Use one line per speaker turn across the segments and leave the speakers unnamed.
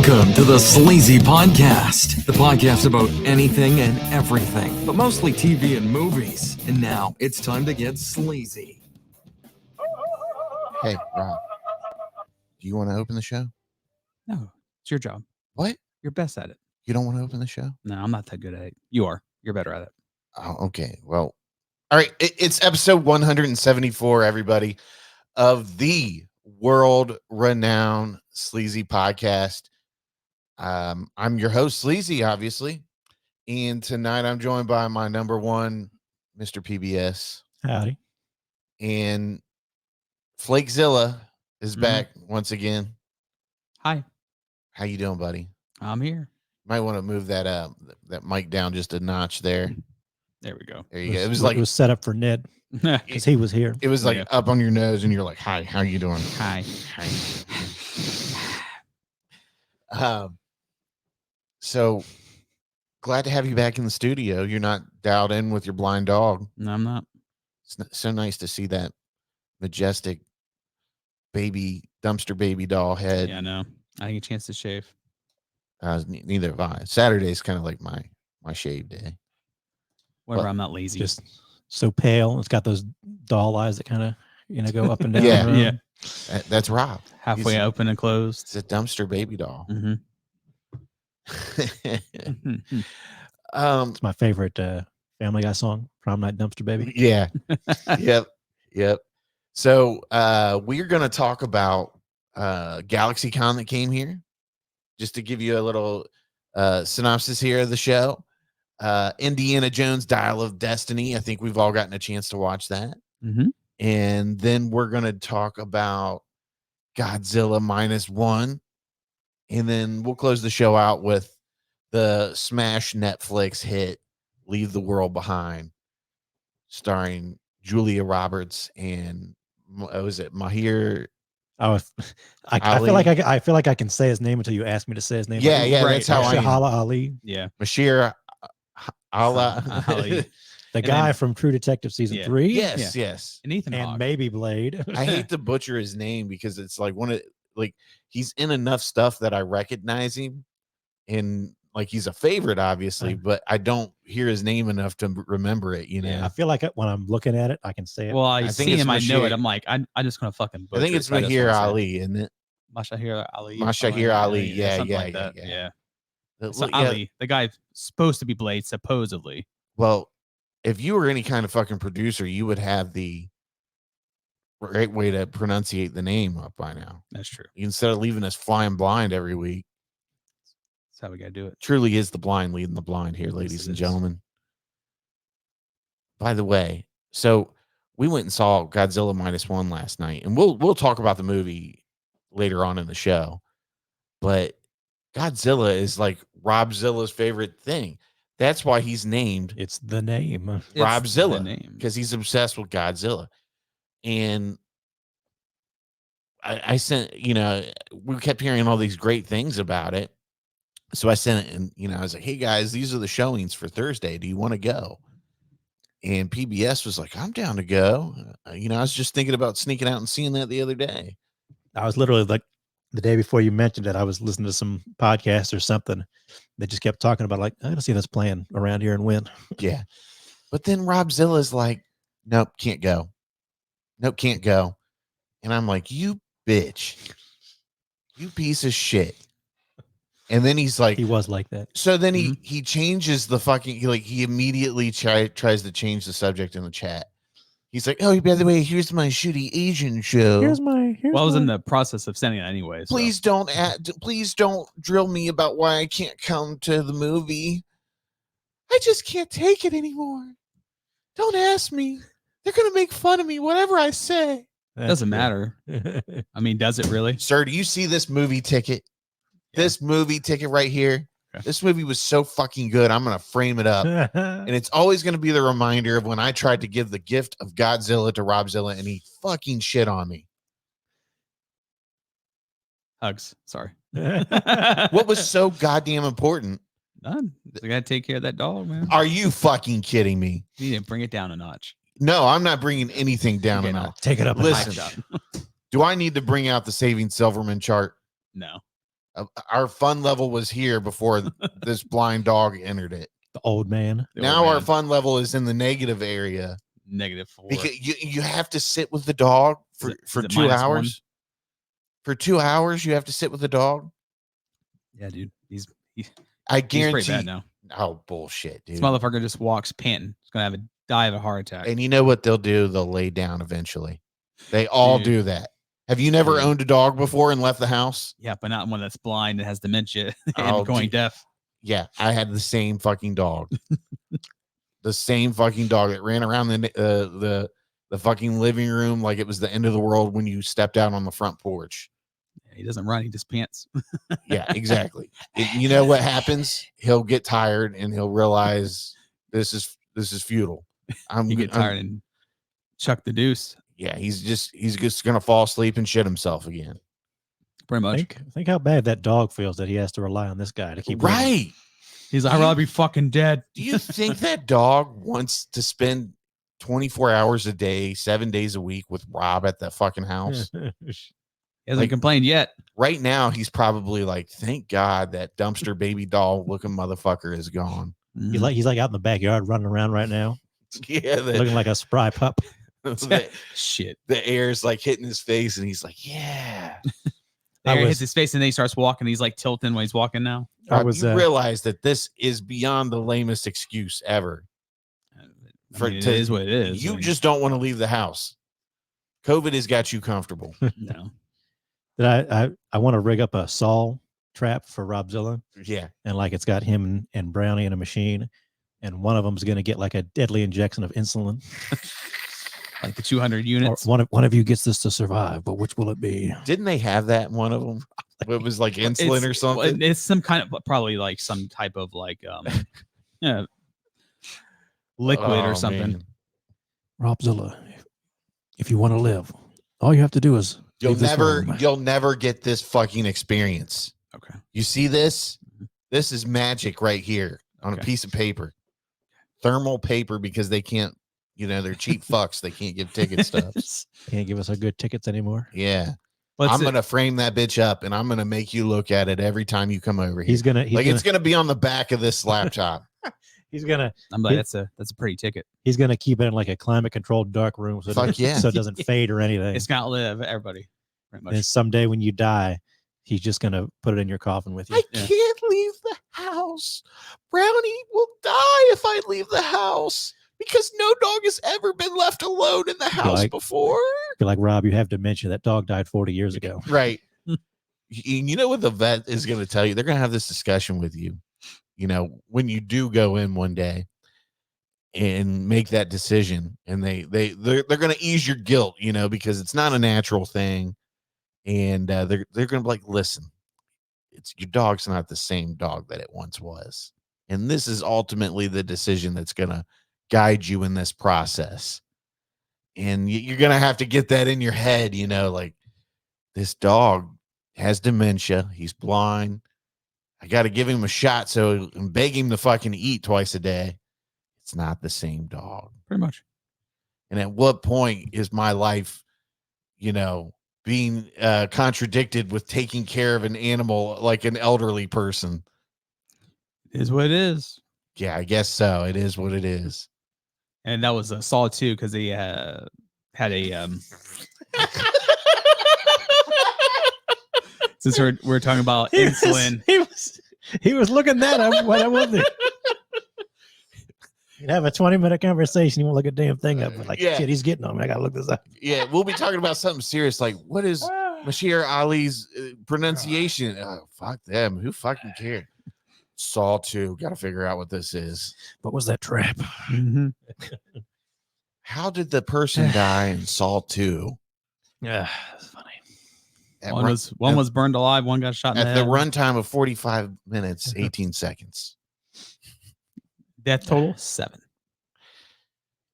Welcome to the Sleazy Podcast, the podcast about anything and everything, but mostly TV and movies. And now it's time to get sleazy.
Hey, Rob, do you want to open the show?
No, it's your job.
What?
You're best at it.
You don't want to open the show?
No, I'm not that good at it. You are. You're better at it.
Oh, okay. Well, all right. It's episode 174, everybody, of the world-renowned Sleazy Podcast. I'm your host, Sleazy, obviously. And tonight I'm joined by my number one, Mr. PBS.
Howdy.
And Flakezilla is back once again.
Hi.
How you doing, buddy?
I'm here.
Might want to move that that mic down just a notch there.
There we go.
There you go. It was like
it was set up for Ned because he was here.
it was like up on your nose, and you're like, "Hi, how you doing?"
Hi.
So glad to have you back in the studio. You're not dialed in with your blind dog.
No, I'm not.
It's so nice to see that majestic dumpster baby doll head.
Yeah, no. I didn't get a chance to shave.
Neither have I. Saturday's kind of like my shave day.
Whenever
Well,
I'm not lazy.
Just so pale. It's got those doll eyes that kind of go up and down.
Yeah.
Yeah.
That's Rob.
Halfway
he's-
open and closed.
It's a dumpster baby doll.
Mm-hmm.
It's my favorite Family Guy song, Prom Night Dumpster Baby.
Yeah. Yep. So we're going to talk about GalaxyCon that came here. Just to give you a little synopsis here of the show. Indiana Jones Dial of Destiny. I think we've all gotten a chance to watch that.
Mm-hmm.
And then we're going to talk about Godzilla -1. And then we'll close the show out with the smash Netflix hit Leave the World Behind, starring Julia Roberts and was it Mahir?
I feel like I can say his name until you ask me to say his name.
Yeah,
Right.
that's how I am.
Shahala Ali,
Yeah.
Mashir Allah.
Ali.
the
And
guy
then-
from True Detective season
Yeah.
3.
Yes.
And Ethan
And
Hawke.
maybe Blade.
I hate to butcher his name because it's like he's in enough stuff that I recognize him, and like he's a favorite, obviously, but I don't hear his name enough to remember it. You know,
Yeah, I feel like when I'm looking at it, I can say it.
Well, I
I think
see
it's
him. I know
Mashir.
it. I'm like, I'm just going to fucking butcher
I think it's
it, so I just
Mahir
wanna say it.
Ali, isn't it?
Mashahir Ali.
Mashahir Ali. Yeah,
something
yeah,
like that.
yeah.
Yeah.
Well,
So
yeah,
Ali, the guy supposed to be Blade, supposedly.
well, if you were any kind of fucking producer, you would have the right way to pronunciate the name up by now.
That's true.
Instead of leaving us flying blind every week.
That's how we got to do it.
Truly is the blind leading the blind here, ladies
it
and
is.
gentlemen. By the way, so we went and saw Godzilla -1 last night, and we'll talk about the movie later on in the show. But Godzilla is like Robzilla's favorite thing. That's why he's named
it's the name.
It's
Robzilla,
the name.
because he's obsessed with Godzilla. And I sent, we kept hearing all these great things about it. So I sent it, and I was like, hey guys, these are the showings for Thursday. Do you want to go? And PBS was like, I'm down to go. I was just thinking about sneaking out and seeing that the other day.
I was literally like the day before you mentioned it, I was listening to some podcast or something. They just kept talking about like, I gotta see this playing around here and when.
Yeah. But then Robzilla's like, nope, can't go. Nope, can't go. And I'm like, you bitch. You piece of shit. And then he's like,
He was like that.
so then he changes the fucking, he immediately tries to change the subject in the chat. He's like, oh, by the way, here's my shitty Asian show.
Well, I was in the process of sending it anyway. So.
Please don't drill me about why I can't come to the movie. I just can't take it anymore. Don't ask me. They're going to make fun of me, whatever I say.
Doesn't matter. I mean, does it really?
Sir, do you see this movie ticket?
Yeah.
This movie ticket right here.
Okay.
This movie was so fucking good. I'm going to frame it up. And it's always going to be the reminder of when I tried to give the gift of Godzilla to Robzilla and he fucking shit on me.
Hugs. Sorry.
What was so goddamn important?
None. I got to take care of that dog, man.
Are you fucking kidding me?
You need to bring it down a notch.
No, I'm not bringing anything down
Okay,
a
no.
notch.
Take it up. a
Listen.
notch.
Do I need to bring out the Saving Silverman chart?
No.
Our fun level was here before this blind dog entered it.
The old man.
Now our fun level is in the negative area.
-4.
Because you have to sit with the dog for 2 hours. For 2 hours, you have to sit with the dog.
Yeah, dude.
I
He's
guarantee.
pretty bad now.
Oh, bullshit, dude.
This motherfucker just walks panting. He's gonna die of a heart attack.
And you know what they'll do? They'll lay down eventually. They all do that. Have you never owned a dog before and left the house?
Yeah, but not one that's blind and has dementia and going deaf.
Yeah, I had the same fucking dog. The same fucking dog that ran around the fucking living room like it was the end of the world when you stepped out on the front porch.
Yeah, he doesn't run; he just pants.
Yeah, exactly. You know what happens? He'll get tired and he'll realize this is futile.
He get tired and chuck the deuce.
Yeah, he's just gonna fall asleep and shit himself again.
Pretty much.
Think how bad that dog feels that he has to rely on this guy to keep
right.
Running.
He's like, I'd rather be fucking dead.
Do you think that dog wants to spend 24 hours a day, 7 days a week with Rob at the fucking house?
He hasn't complained yet.
Right now, he's probably like, thank God that dumpster baby doll looking motherfucker is gone.
Mm-hmm.
He's like out in the backyard running around right now.
Yeah,
looking like a spry pup.
Shit.
The air's like hitting his face, and he's like, yeah.
The air hits his face, and then he starts walking. He's like tilting when he's walking now.
You realize that this is beyond the lamest excuse ever.
It is what it is.
You just don't want to leave the house. COVID has got you comfortable.
No.
I want to rig up a saw trap for Robzilla.
Yeah.
And like it's got him and Brownie in a machine. And one of them is going to get like a deadly injection of insulin.
Like the 200 units.
Or one of you gets this to survive, but which will it be?
Didn't they have that in one of them? It was like insulin or something.
It's some kind of probably like some type of like liquid or something.
Man.
Robzilla, if you want to live, all you have to do is
you'll never get this fucking experience.
Okay.
You see this? This is magic right here on a piece of paper. Thermal paper, because they can't, they're cheap fucks. They can't give ticket stubs.
Can't give us our good tickets anymore.
Yeah. I'm going to frame that bitch up and I'm going to make you look at it every time you come over here. It's going to be on the back of this laptop.
I'm like, that's a pretty ticket.
He's going to keep it in like a climate controlled dark room. So, so it doesn't fade or anything.
It's going to live, everybody.
And someday when you die, he's just going to put it in your coffin with you.
I can't leave the house. Brownie will die if I leave the house. Because no dog has ever been left alone in the house before.
You're like, Rob, you have dementia. That dog died 40 years ago.
Right. You know what the vet is going to tell you? They're going to have this discussion with you. When you do go in one day and make that decision, and they're going to ease your guilt, because it's not a natural thing. And they're going to be like, listen, your dog's not the same dog that it once was. And this is ultimately the decision that's going to guide you in this process. And you're going to have to get that in your head, like this dog has dementia. He's blind. I got to give him a shot and beg him to fucking eat twice a day. It's not the same dog.
Pretty much.
And at what point is my life, being contradicted with taking care of an animal like an elderly person?
It is what it is.
Yeah, I guess so. It is what it is.
And that was a Saw 2 because he had a since we're talking about insulin.
He was looking that up when I wasn't. You'd have a 20-minute conversation. You won't look a damn thing up. But shit, he's getting on me. I gotta look this up.
Yeah, we'll be talking about something serious like what is Bashir Ali's pronunciation? Oh, fuck them. Who fucking cares? Saw 2. Got to figure out what this is.
What was that trap?
Mm-hmm.
How did the person die in Saw 2?
Yeah, that's funny.
One was burned alive. One got shot in the head.
At the runtime of 45 minutes, 18 seconds.
Death total 7.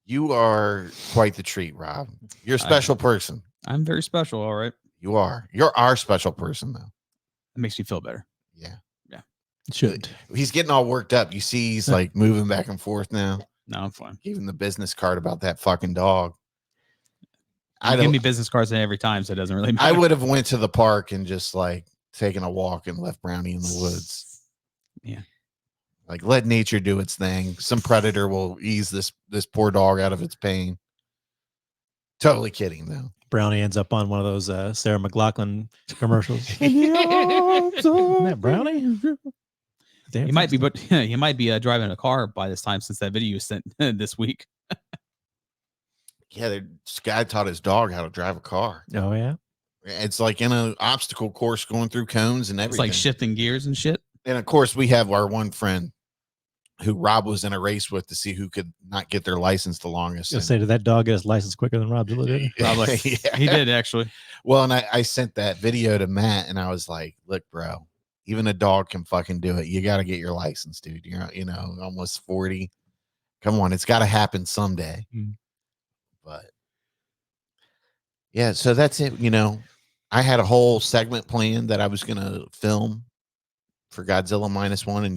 You are quite the treat, Rob. You're a special person.
I'm very special. All right.
You are. You're our special person, though.
It makes me feel better.
Yeah.
It should.
He's getting all worked up. You see, he's like moving back and forth now.
No, I'm fine.
Gave him the business card about that fucking dog.
Give me business cards every time, so it doesn't really matter.
I would have went to the park and just like taking a walk and left Brownie in the woods.
Yeah.
Like, let nature do its thing. Some predator will ease this poor dog out of its pain. Totally kidding, though.
Brownie ends up on one of those Sarah McLachlan commercials. Isn't that Brownie? Damn,
He might be, but he might be driving a car by this time since that video you sent this week.
Yeah, this guy taught his dog how to drive a car.
Oh yeah,
it's like in an obstacle course going through cones and everything.
It's like shifting gears and shit.
And of course, we have our one friend who Rob was in a race with to see who could not get their license the longest.
I was say, did that dog get his license quicker than Robzilla did?
Probably.
Yeah.
He did actually.
Well, and I sent that video to Matt, and I was like, "Look, bro, even a dog can fucking do it. You got to get your license, dude. You're almost 40. Come on, it's got to happen someday." But yeah, so that's it. I had a whole segment planned that I was gonna film for Godzilla -1, and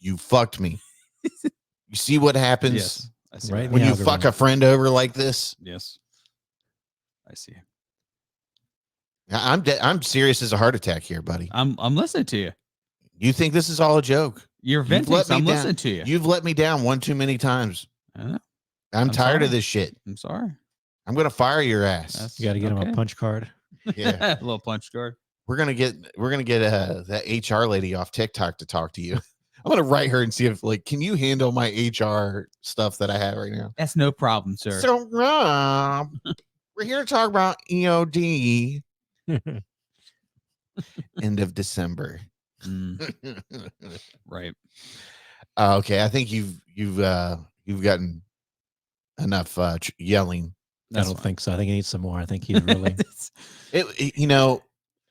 you fucked me. You see what happens
Yes. I see.
Right.
when
Yeah,
you fuck a friend over like this?
Yes. I see.
I'm serious as a heart attack here, buddy.
I'm listening to you.
You think this is all a joke?
You're
You've
venting.
let
So
me
I'm
down.
listening to you.
You've let me down one too many times.
I know.
I'm tired
sorry.
of this shit.
I'm sorry.
I'm gonna fire your ass.
That's
You got to get him
okay.
a punch card.
Yeah.
A little punch card.
We're gonna get that HR lady off TikTok to talk to you. I'm gonna write her and see if can you handle my HR stuff that I have right now?
That's no problem, sir.
So Rob, we're here to talk about EOD. End of December.
Right.
Okay, I think you've gotten enough yelling.
I don't think so. I think he needs some more. I think he's really.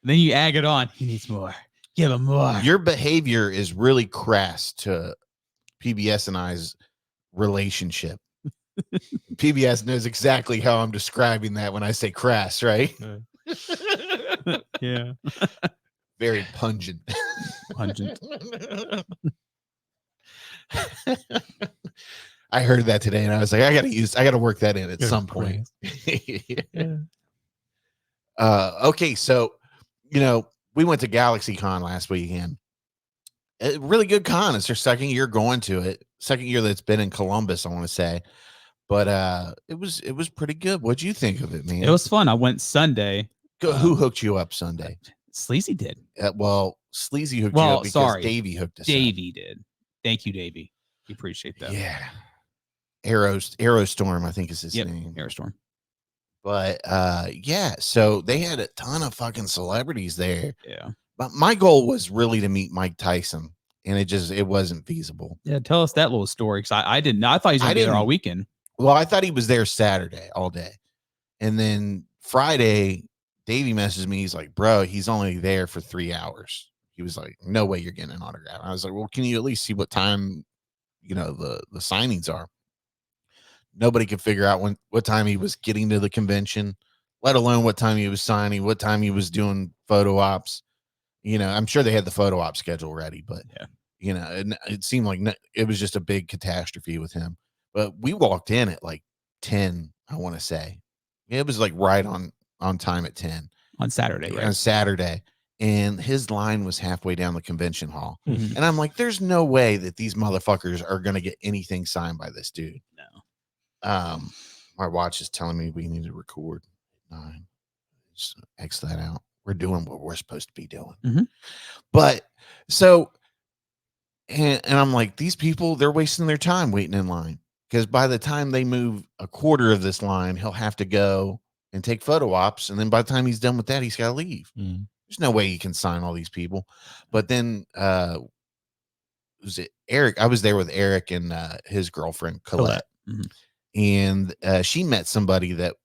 Then you ag it on. He needs more. Give him more.
Your behavior is really crass to PBS and I's relationship. PBS knows exactly how I'm describing that when I say crass, right?
Yeah.
Very pungent.
Pungent.
I heard that today and I was like, I gotta work that in at
You're
some point.
Yeah.
Okay, so we went to GalaxyCon last weekend. A really good con. It's their second year going to it. Second year that's been in Columbus, I want to say. But it was pretty good. What'd you think of it, man?
It was fun. I went Sunday.
Who hooked you up Sunday?
Sleazy did.
Sleazy hooked you up because Davey hooked us up.
Davey did. Thank you, Davey. We appreciate that.
Yeah. Aerostorm, I think is his name.
Aerostorm.
But yeah, so they had a ton of fucking celebrities there.
Yeah.
But my goal was really to meet Mike Tyson, and it wasn't feasible.
Yeah, tell us that little story, because I didn't. I thought he was gonna be there all weekend.
Well, I thought he was there Saturday all day, and then Friday, Davey messaged me. He's like, "Bro, he's only there for 3 hours." He was like, "No way you're getting an autograph." I was like, "Well, can you at least see what time, the signings are?" Nobody could figure out what time he was getting to the convention, let alone what time he was signing, what time he was doing photo ops. I'm sure they had the photo op schedule ready, but it seemed like it was just a big catastrophe with him. But we walked in at like 10, I want to say. It was like right on time at 10
on Saturday, right?
On Saturday, and his line was halfway down the convention hall,
Mhm.
and I'm like, "There's no way that these motherfuckers are gonna get anything signed by this dude."
No.
My watch is telling me we need to record 9. Just X that out. We're doing what we're supposed to be doing.
Mhm.
But so, and I'm like, these people, they're wasting their time waiting in line, because by the time they move a quarter of this line, he'll have to go and take photo ops. And then by the time he's done with that, he's got to leave. There's no way he can sign all these people. But then, was it Eric? I was there with Eric and his girlfriend, Colette.
Mhm.
And she met somebody that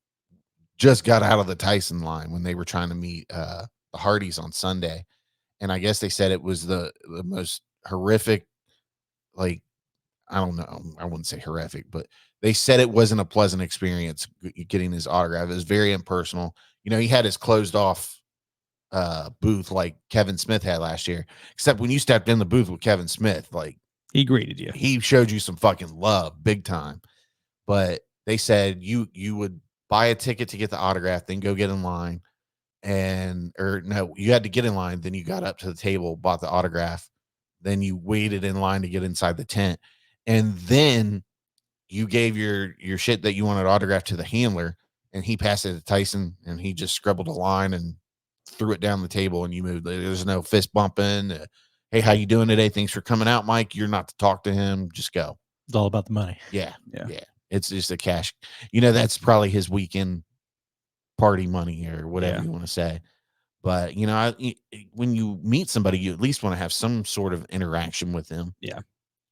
just got out of the Tyson line when they were trying to meet the Hardys on Sunday. And I guess they said it was the most horrific, I don't know, I wouldn't say horrific, but they said it wasn't a pleasant experience getting his autograph. It was very impersonal. He had his closed off booth like Kevin Smith had last year, except when you stepped in the booth with Kevin Smith,
he greeted you.
He showed you some fucking love, big time. But they said you would buy a ticket to get the autograph, then go get in line, or no, you had to get in line. Then you got up to the table, bought the autograph. Then you waited in line to get inside the tent. And then you gave your shit that you wanted autographed to the handler, and he passed it to Tyson, and he just scribbled a line and threw it down the table, and you moved. There's no fist bumping. Hey, how you doing today? Thanks for coming out, Mike. You're not to talk to him. Just go.
It's all about the money.
Yeah. It's just a cash. That's probably his weekend party money or whatever you want to say. But when you meet somebody, you at least want to have some sort of interaction with them.
Yeah.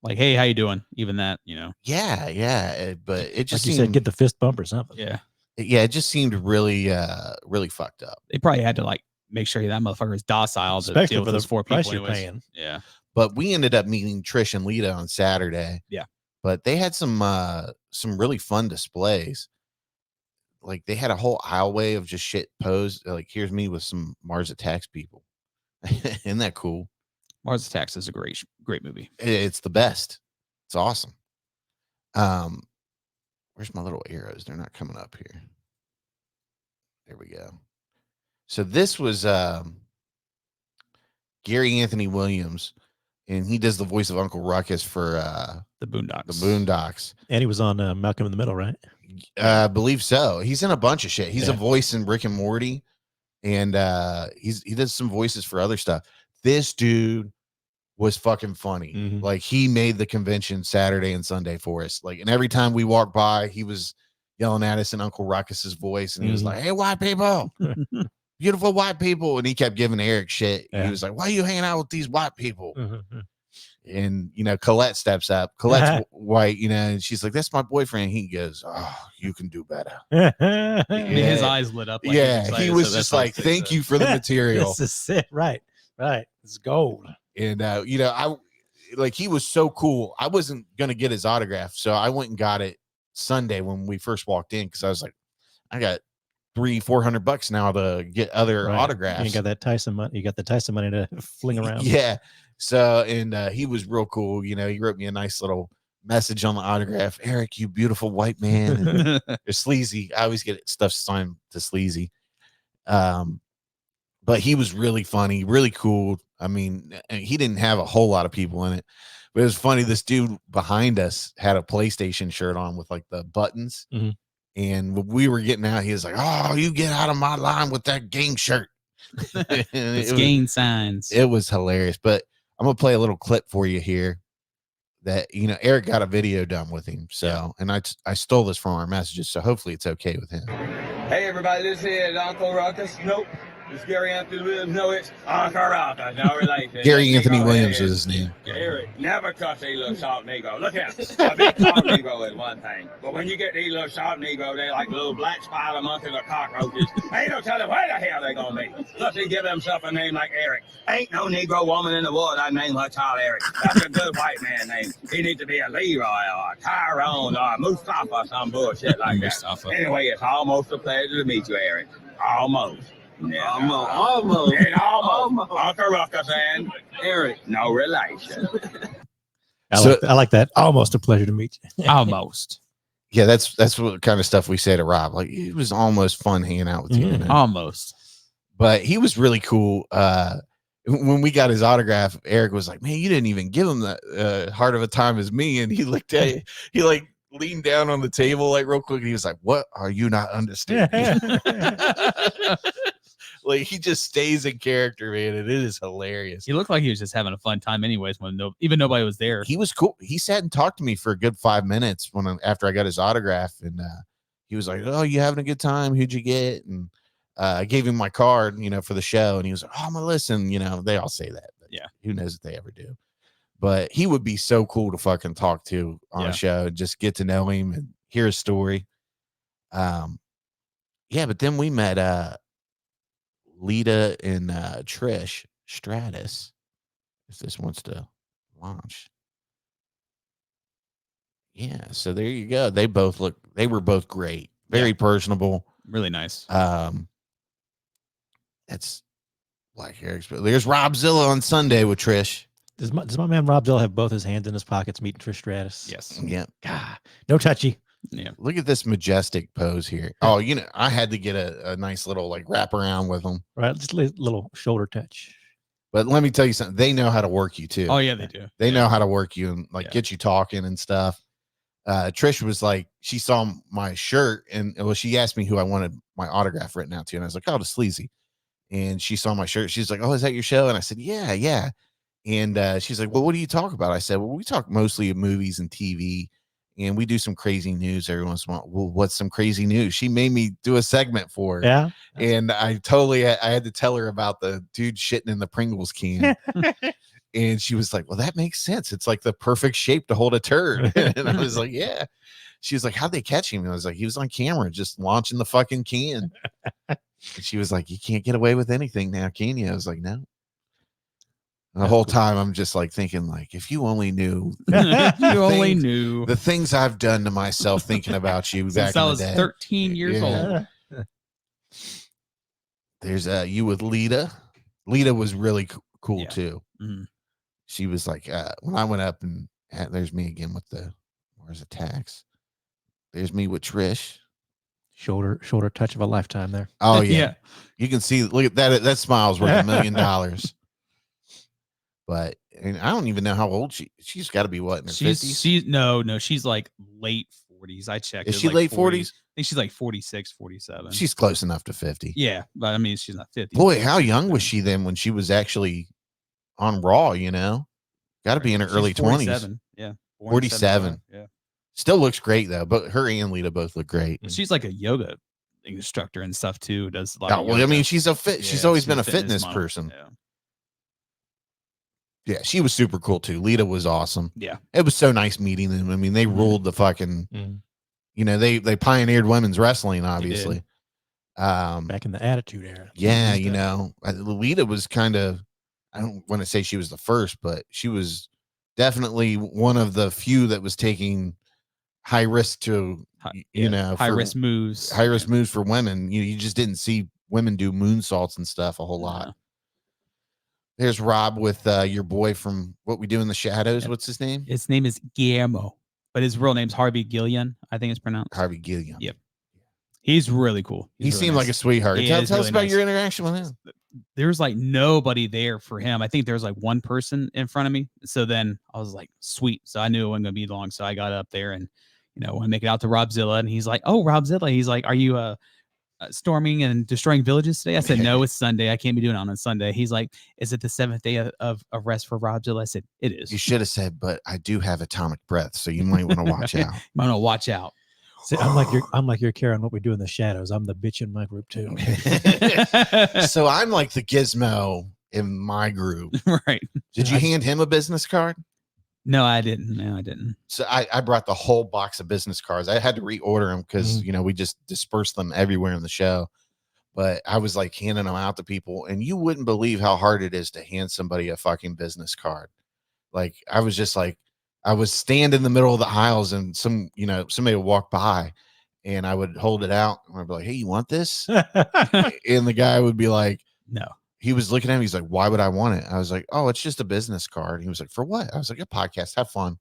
Like, hey, how you doing? Even that,
Yeah. But it just
like you said, get the fist bump or something.
Yeah.
It just seemed really, really fucked up.
They probably had to like make sure that motherfucker is docile,
especially
to deal with those 4
price
people
you're paying.
Yeah.
But we ended up meeting Trish and Lita on Saturday.
Yeah.
But they had some really fun displays. Like they had a whole aisleway of just shit posed. Like, here's me with some Mars Attacks people. Isn't that cool?
Mars Attacks is a great movie.
It's the best. It's awesome. Where's my little arrows? They're not coming up here. There we go. So this was Gary Anthony Williams, and he does the voice of Uncle Ruckus for
the Boondocks.
The Boondocks.
And he was on Malcolm in the Middle, right?
I believe so. He's in a bunch of shit. He's a
Yeah.
voice in Rick and Morty, and he does some voices for other stuff. This dude was fucking funny.
Mhm.
Like, he made the convention Saturday and Sunday for us. Like, and every time we walked by, he was yelling at us in Uncle Ruckus's voice, and he was
Mhm.
like, "Hey, white people, beautiful white people," and he kept giving Eric shit.
Yeah.
He was like, "Why are you hanging out with these white people?"
Mhm.
And Colette steps up. Colette's white, and she's like, "That's my boyfriend." He goes, "Oh, you can do better."
I mean, his
Yeah.
eyes lit up. Like
Yeah,
excited,
he was
so
just
that's
like, "Thank you for the material."
This is it. Right. It's gold.
And he was so cool. I wasn't gonna get his autograph, so I went and got it Sunday when we first walked in, because I was like, I got $300-400 now to get other
Right.
autographs.
You got that Tyson money. You got the Tyson money to fling around.
Yeah. So, and he was real cool. He wrote me a nice little message on the autograph. "Eric, you beautiful white man." And there's Sleazy. I always get stuff signed to Sleazy. But he was really funny, really cool. I mean, he didn't have a whole lot of people in it, but it was funny. This dude behind us had a PlayStation shirt on with like the buttons.
Mhm.
And when we were getting out, he was like, "Oh, you get out of my line with that gang shirt."
It's gang signs.
It was hilarious. But I'm gonna play a little clip for you here that Eric got a video done with him. So, and I stole this from our messages, so hopefully it's okay with him.
Hey everybody, this is Uncle Ruckus. Nope. It's Gary Anthony Williams. No, it's Uncle Ruckus. No relation.
Gary Anthony
Negro
Williams
is
is his name.
Eric, never touch these little short Negro. Look at him. A big short Negro is one thing. But when you get these little short Negro, they're like little black spider monkeys or cockroaches. Ain't no telling where the hell they gonna be. Plus they give himself a name like Eric. Ain't no Negro woman in the world I'd name her child Eric. That's a good white man name. He needs to be a Leroy or a Tyrone or a Mustafa or some bullshit like that.
Mustafa.
Anyway, it's almost a pleasure to meet you, Eric. Almost. Yeah,
Almost.
And almost. Uncle Ruckus and Eric, no relation.
I like that. Almost a pleasure to meet you.
Almost.
Yeah, that's what kind of stuff we say to Rob. Like, it was almost fun hanging out with you.
Mhm.
Almost.
But he was really cool. When we got his autograph, Eric was like, "Man, you didn't even give him the hard of a time as me." And he looked at it, he like leaned down on the table like real quick. And he was like, "What are you not understanding?" Like, he just stays in character, man. And it is hilarious.
He looked like he was just having a fun time, anyways. When even nobody was there.
He was cool. He sat and talked to me for a good 5 minutes after I got his autograph, and he was like, "Oh, you having a good time? Who'd you get?" And I gave him my card, for the show, and he was like, "Oh, I'm gonna listen." They all say that, but
Yeah.
who knows if they ever do. But he would be so cool to fucking talk to on a show and just get to know him and hear his story. But then we met Lita and Trish Stratus, if this wants to launch. Yeah, so there you go. They were both great. Very personable.
Really nice.
That's Black Eric's. But there's Robzilla on Sunday with Trish.
Does my man Robzilla have both his hands in his pockets meeting Trish Stratus?
Yes.
Yeah.
God, no touchy.
Yeah.
Look at this majestic pose here. Oh, you know, I had to get a nice little like wrap around with them.
Right, just a little shoulder touch.
But let me tell you something. They know how to work you too.
Oh yeah, they do.
They
Yeah.
know how to work you and like
Yeah.
get you talking and stuff. Trish was like, she saw my shirt and well, she asked me who I wanted my autograph written out to, and I was like, oh, to Sleazy. And she saw my shirt. She's like, oh, is that your show? And I said, yeah. And she's like, well, what do you talk about? I said, well, we talk mostly of movies and TV, and we do some crazy news every once in a while. Well, what's some crazy news? She made me do a segment for her.
Yeah.
And I had to tell her about the dude shitting in the Pringles can. And she was like, well, that makes sense. It's like the perfect shape to hold a turd. And I was like, yeah. She was like, how'd they catch him? And I was like, he was on camera just launching the fucking can. And she was like, you can't get away with anything now, can you? I was like, no. And the whole time I'm just like thinking, like, if you only knew the things I've done to myself thinking about you
Since
back
I
in the
was
day.
13 years old.
There's you with Lita. Lita was really cool too.
Mm-hmm.
She was like, when I went up and there's me again with where's the tax? There's me with Trish.
Shoulder touch of a lifetime there.
Oh yeah.
Yeah.
You can see, look at that. That smile's worth $1 million. But and I don't even know how old she's got to be. What in her 50s?
No, she's like late 40s. I checked.
Is
It was
she
like
late
40s?
40s?
I think she's like 46, 47.
She's close enough to 50.
Yeah, but I mean, she's not 50.
Boy, how young was she then when she was actually on Raw? You know, got to be in her early 20s.
Yeah,
47.
Yeah,
still looks great though. But her and Lita both look great.
she's like a yoga instructor and stuff too. Does a lot.
Oh,
of
well, I
yoga.
mean, she's she's always been a fitness
model.
person.
Yeah.
Yeah, she was super cool too. Lita was awesome.
Yeah,
it was so nice meeting them. I mean, they ruled the fucking. You know, they pioneered women's wrestling, obviously.
Back in the Attitude Era.
Yeah, you know, Lita was kind of. I don't want to say she was the first, but she was definitely one of the few that was taking high risk to,
high risk moves
for women. You just didn't see women do moonsaults and stuff a whole lot. There's Rob with your boy from What We Do in the Shadows. What's his name?
His name is Guillermo, but his real name's Harvey Gillian. I think it's pronounced
Harvey Gillian.
Yep. He's really cool.
He seemed like a sweetheart. Tell us about your interaction with him.
There's like nobody there for him. I think there was like one person in front of me. So then I was like, sweet. So I knew it wasn't going to be long. So I got up there and, want to make it out to Robzilla. And he's like, oh, Robzilla. He's like, are you storming and destroying villages today? I said, no, it's Sunday. I can't be doing it on a Sunday. He's like, is it the 7th day of rest for Robzilla? I said, it is.
You should have said, but I do have atomic breath. So you might want to watch out.
Might want to watch out.
See, I'm like your Karen. What We Do in the Shadows. I'm the bitch in my group too.
So I'm like the gizmo in my group.
Right.
Did you hand him a business card?
No, I didn't.
So I brought the whole box of business cards. I had to reorder them because, we just dispersed them everywhere in the show. But I was like handing them out to people. And you wouldn't believe how hard it is to hand somebody a fucking business card. Like, I was just like, I was standing in the middle of the aisles and somebody would walk by and I would hold it out and I'd be like, hey, you want this? And the guy would be like,
no.
He was looking at me. He's like, why would I want it? I was like, oh, it's just a business card. He was like, for what? I was like, a podcast. Have fun.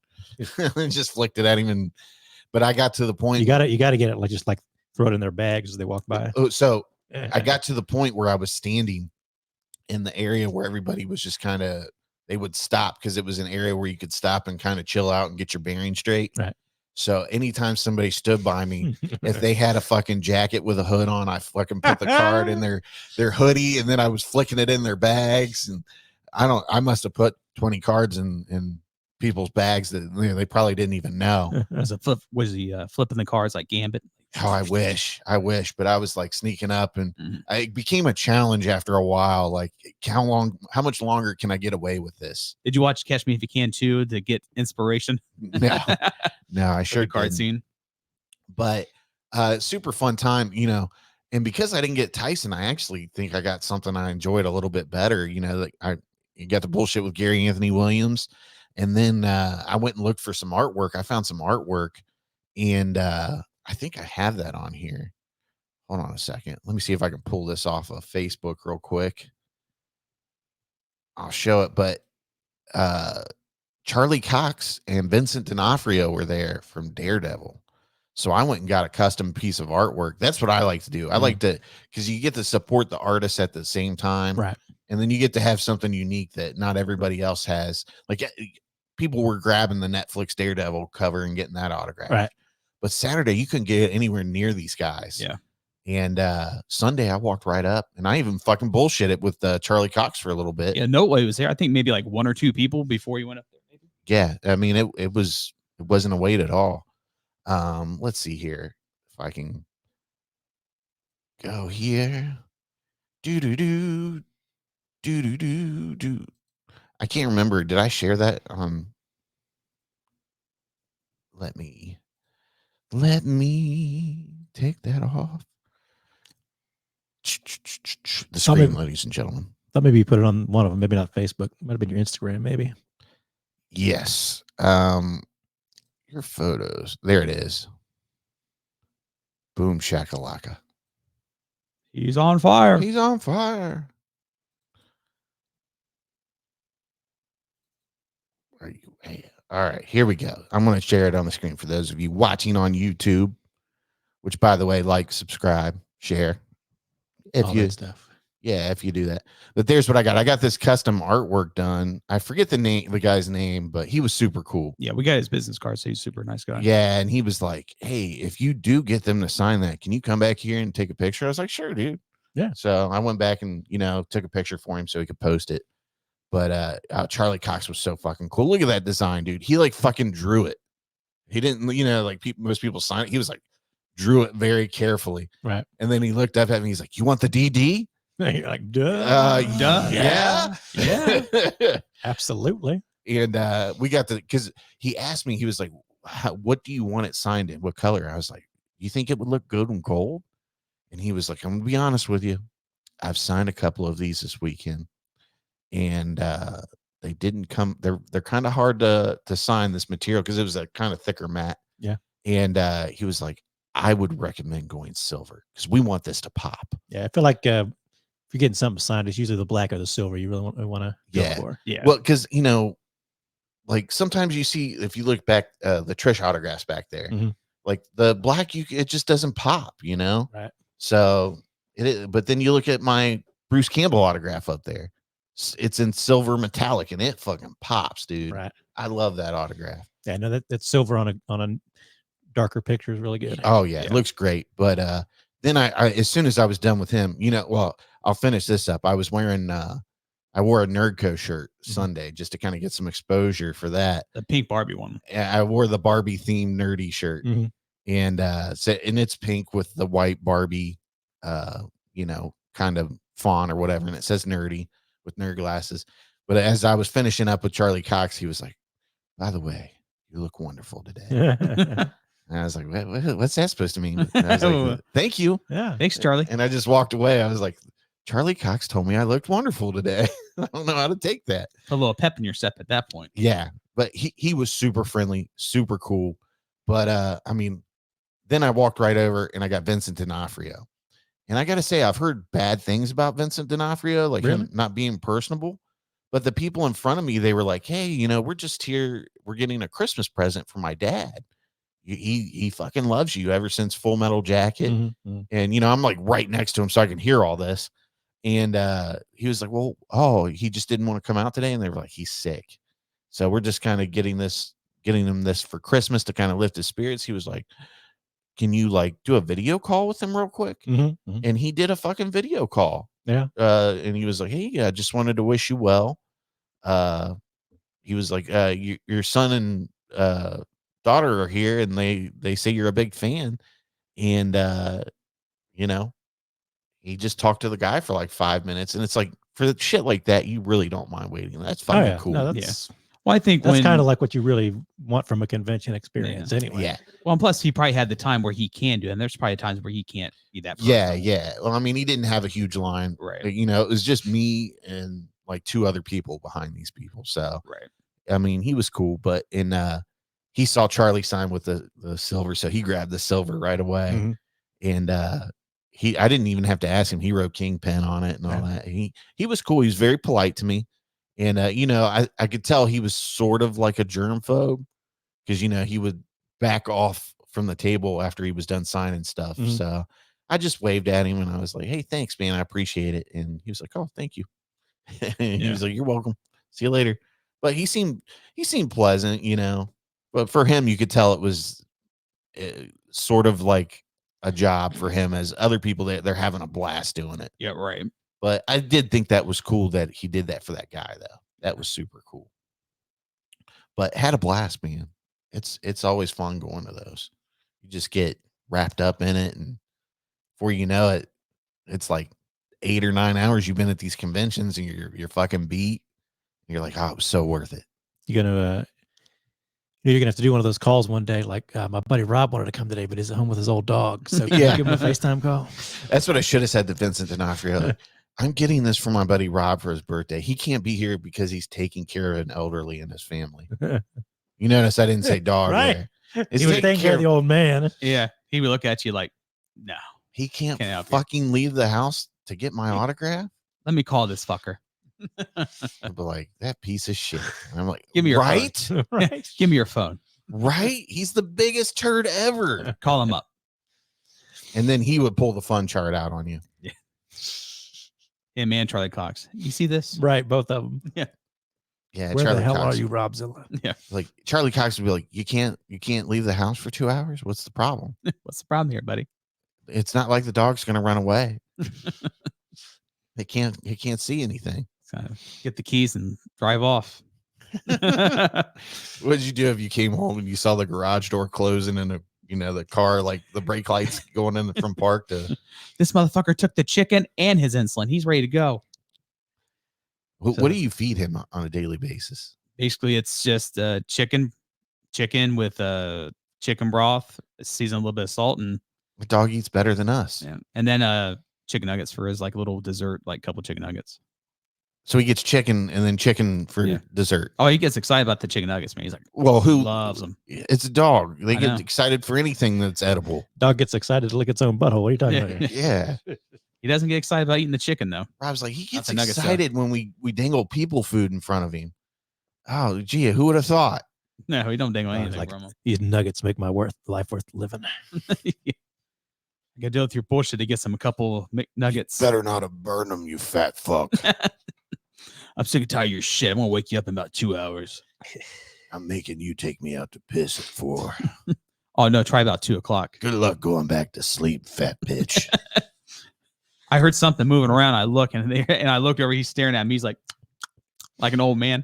And just flicked it at him. But I got to the point.
You got to get it like just like throw it in their bags as they walk by.
So I got to the point where I was standing in the area where everybody was just kind of, they would stop because it was an area where you could stop and kind of chill out and get your bearing straight.
Right.
So anytime somebody stood by me, if they had a fucking jacket with a hood on, I fucking put the card in their hoodie and then I was flicking it in their bags. And I must have put 20 cards in people's bags that they probably didn't even know.
Was he flipping the cards like Gambit?
Oh, I wish, but I was like sneaking up and it became a challenge after a while. Like how much longer can I get away with this?
Did you watch Catch Me If You Can too to get inspiration?
No, I sure
card
didn't.
scene.
But super fun time, and because I didn't get Tyson, I actually think I got something I enjoyed a little bit better. Like you got the bullshit with Gary Anthony Williams. And then I went and looked for some artwork. I found some artwork and I think I have that on here. Hold on a second. Let me see if I can pull this off of Facebook real quick. I'll show it. But Charlie Cox and Vincent D'Onofrio were there from Daredevil. So I went and got a custom piece of artwork. That's what I like to do. I like to, because you get to support the artist at the same time.
Right.
And then you get to have something unique that not everybody else has. Like people were grabbing the Netflix Daredevil cover and getting that autograph.
Right.
But Saturday, you couldn't get anywhere near these guys.
Yeah.
And Sunday, I walked right up, and I even fucking bullshitted with Charlie Cox for a little bit.
Yeah, no way was there. I think maybe like 1 or 2 people before you went up there. Maybe.
Yeah, I mean, it wasn't a wait at all. Let's see here if I can go here. Do do do do do do do. I can't remember. Did I share that? Let me take that off. The screen, ladies and gentlemen.
Thought maybe you put it on one of them, maybe not Facebook. Might have been your Instagram, maybe.
Yes. Your photos. There it is. Boom shakalaka.
He's on fire.
He's on fire. Are you? Hey, all right, here we go. I'm going to share it on the screen for those of you watching on YouTube, which, by the way, like, subscribe, share. If
All
you
that stuff.
Yeah, if you do that. But there's what I got. I got this custom artwork done. I forget the guy's name, but he was super cool.
Yeah, we got his business card, so he's a super nice guy.
Yeah, and he was like, "Hey, if you do get them to sign that, can you come back here and take a picture?" I was like, "Sure, dude."
Yeah.
So I went back and took a picture for him so he could post it. But Charlie Cox was so fucking cool. Look at that design, dude. He like fucking drew it. He didn't, like most people sign it. He was like drew it very carefully.
Right.
And then he looked up at me. He's like, "You want the DD?"
You're like, duh.
Yeah.
Absolutely.
And we got because he asked me, he was like, "What do you want it signed in? What color?" I was like, "You think it would look good in gold?" And he was like, "I'm gonna be honest with you. I've signed a couple of these this weekend, and they didn't come. They're kind of hard to sign this material because it was a kind of thicker mat."
Yeah.
And he was like, "I would recommend going silver because we want this to pop."
Yeah. I feel like if you're getting something signed, it's usually the black or the silver you really want to go for.
Yeah.
Well, because like sometimes you see, if you look back, the Trish autographs back there,
Mhm.
like the black, it just doesn't pop,
Right.
So but then you look at my Bruce Campbell autograph up there, it's in silver metallic and it fucking pops, dude.
Right.
I love that autograph.
Yeah. No, that silver on a darker picture is really good.
Oh yeah, it looks great. But then I as soon as I was done with him, well, I'll finish this up. I was wearing I wore a Nerdco shirt Sunday just to kind of get some exposure for that.
The pink Barbie one.
I wore the Barbie themed nerdy shirt, and and it's pink with the white Barbie, kind of font or whatever, and it says nerdy with nerd glasses. But as I was finishing up with Charlie Cox, he was like, "By the way, you look wonderful today." And I was like, "What's that supposed to mean?" And I was like, "Thank you."
Yeah.
Thanks, Charlie.
And I just walked away. I was like, Charlie Cox told me I looked wonderful today. I don't know how to take that.
A little pep in your step at that point.
Yeah. But he was super friendly, super cool. But then I walked right over and I got Vincent D'Onofrio. And I got to say, I've heard bad things about Vincent D'Onofrio, like him not being personable. But the people in front of me, they were like, "Hey, we're just here. We're getting a Christmas present for my dad. He fucking loves you ever since Full Metal Jacket." And I'm like right next to him so I can hear all this. And he was like, "Well, he just didn't want to come out today." And they were like, "He's sick." So we're just kind of getting him this for Christmas to kind of lift his spirits. He was like, "Can you like do a video call with him real quick?" And he did a fucking video call.
Yeah.
And he was like, "Hey, I just wanted to wish you well." He was like, your son and daughter are here and they say you're a big fan. And he just talked to the guy for like 5 minutes, and it's like for the shit like that, you really don't mind waiting. That's fucking cool.
No, that's
Well, I think
that's kind of like what you really want from a convention experience anyway.
Yeah.
Well, and plus he probably had the time where he can do it, and there's probably times where he can't be that person.
Yeah. Well, I mean, he didn't have a huge line.
Right.
It was just me and like 2 other people behind these people. So
Right.
I mean, he was cool, but he saw Charlie sign with the silver, so he grabbed the silver right away. And I didn't even have to ask him. He wrote Kingpin on it and all that. He was cool. He was very polite to me. And I could tell he was sort of like a germphobe because he would back off from the table after he was done signing stuff.
Mhm.
So I just waved at him and I was like, "Hey, thanks, man. I appreciate it." And he was like, "Oh, thank you." And he was like, "You're welcome. See you later." But he seemed pleasant, you know. But for him, you could tell it was sort of like a job for him, as other people they're having a blast doing it.
Yeah, right.
But I did think that was cool that he did that for that guy, though. That was super cool. But had a blast, man. It's always fun going to those. You just get wrapped up in it, and before you know it, it's like 8 or 9 hours you've been at these conventions, and you're fucking beat. And you're like, oh, it was so worth it.
You're gonna have to do one of those calls one day. Like my buddy Rob wanted to come today, but he's at home with his old dog. So
Yeah.
give him a FaceTime call.
That's what I should have said to Vincent D'Onofrio. Like, I'm getting this for my buddy Rob for his birthday. He can't be here because he's taking care of an elderly in his family. You notice I didn't say dog.
Right.
There.
He was taking care of the old man.
Yeah, he would look at you like, no.
He can't
Can't help you.
fucking leave the house to get my autograph.
Let me call this fucker.
I'd be like, that piece of shit. And I'm like,
Give me your
right?
Right.
Give me your phone.
Right? He's the biggest turd ever.
Call him up.
And then he would pull the fun chart out on you.
Hey, man, Charlie Cox. You see this?
Right, both of them.
Yeah,
Where
Charlie
the hell
Cox.
are you, Robzilla?
Like Charlie Cox would be like, you can't leave the house for 2 hours. What's the problem?
What's the problem here, buddy?
It's not like the dog's gonna run away. He can't see anything.
So get the keys and drive off.
What did you do if you came home and you saw the garage door closing and the car, like the brake lights going in from park to
This motherfucker took the chicken and his insulin. He's ready to go.
what do you feed him on a daily basis?
Basically, it's just chicken with chicken broth, season a little bit of salt, and
The dog eats better than us.
yeah, and then chicken nuggets for his like little dessert, like couple chicken nuggets.
So he gets chicken and then chicken for
Yeah.
dessert.
Oh, he gets excited about the chicken nuggets, man. He's like,
Well, who
loves them.
It's a dog. They
I
get
know.
excited for anything that's edible.
Dog gets excited to lick its own butthole. What are you talking about here?
Yeah.
He doesn't get excited about eating the chicken though.
Rob's like, he gets
the nuggets, though.
excited when we dangle people food in front of him. Oh, gee, who would have thought?
No, he don't dangle
I was
anything
like,
from him.
these nuggets make my life worth living.
I gotta deal with your bullshit to get a couple nuggets.
Better not have burned them, you fat fuck.
I'm sick and tired of your shit. I'm gonna wake you up in about 2 hours.
I'm making you take me out to piss at 4.
Oh no, try about 2 o'clock.
Good luck going back to sleep, fat bitch.
I heard something moving around. I look and I looked over. He's staring at me. He's like an old man.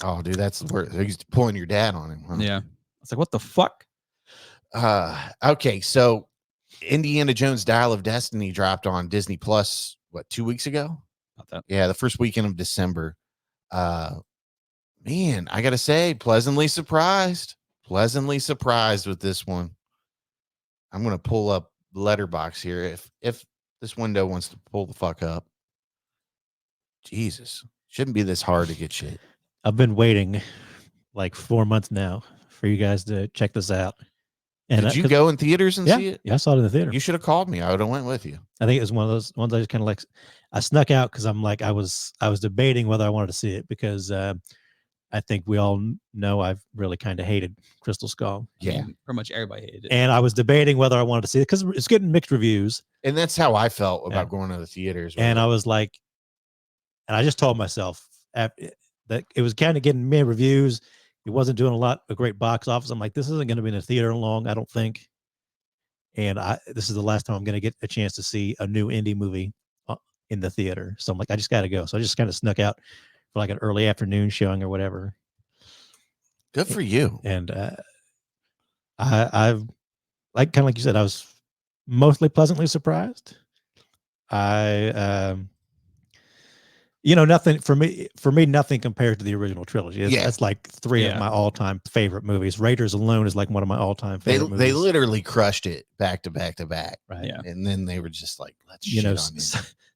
Oh, dude, that's the worst. He's pulling your dad on him. Huh?
Yeah. I was like, what the fuck?
Okay, so Indiana Jones Dial of Destiny dropped on Disney Plus, 2 weeks ago?
About that.
Yeah, the first weekend of December. Man, I gotta say, pleasantly surprised with this one. I'm gonna pull up Letterbox here if this window wants to pull the fuck up. Jesus, shouldn't be this hard to get shit.
I've been waiting like 4 months now for you guys to check this out. And
Did you go in theaters and see it?
Yeah, I saw it in the theater.
You should have called me. I would have went with you.
I think it was one of those ones I just kind of like. I snuck out because I'm like I was debating whether I wanted to see it because I think we all know I've really kind of hated Crystal Skull.
Yeah.
Pretty much everybody hated it.
And I was debating whether I wanted to see it because it's getting mixed reviews.
And that's how I felt about
Yeah.
going to the theaters.
And I was like, and I just told myself that it was kind of getting meh reviews. It wasn't doing a great box office. I'm like, this isn't going to be in a theater long, I don't think. And this is the last time I'm going to get a chance to see a new indie movie in the theater. So I'm like, I just got to go. So I just kind of snuck out for like an early afternoon showing or whatever.
good for you.
And I've like kind of like you said, I was mostly pleasantly surprised. Nothing for me, nothing compared to the original trilogy. That's like 3 of my all-time favorite movies. Raiders alone is like one of my all-time favorite movies.
They literally crushed it back to back to back.
Right.
Yeah.
And then they were just like, let's shit on you.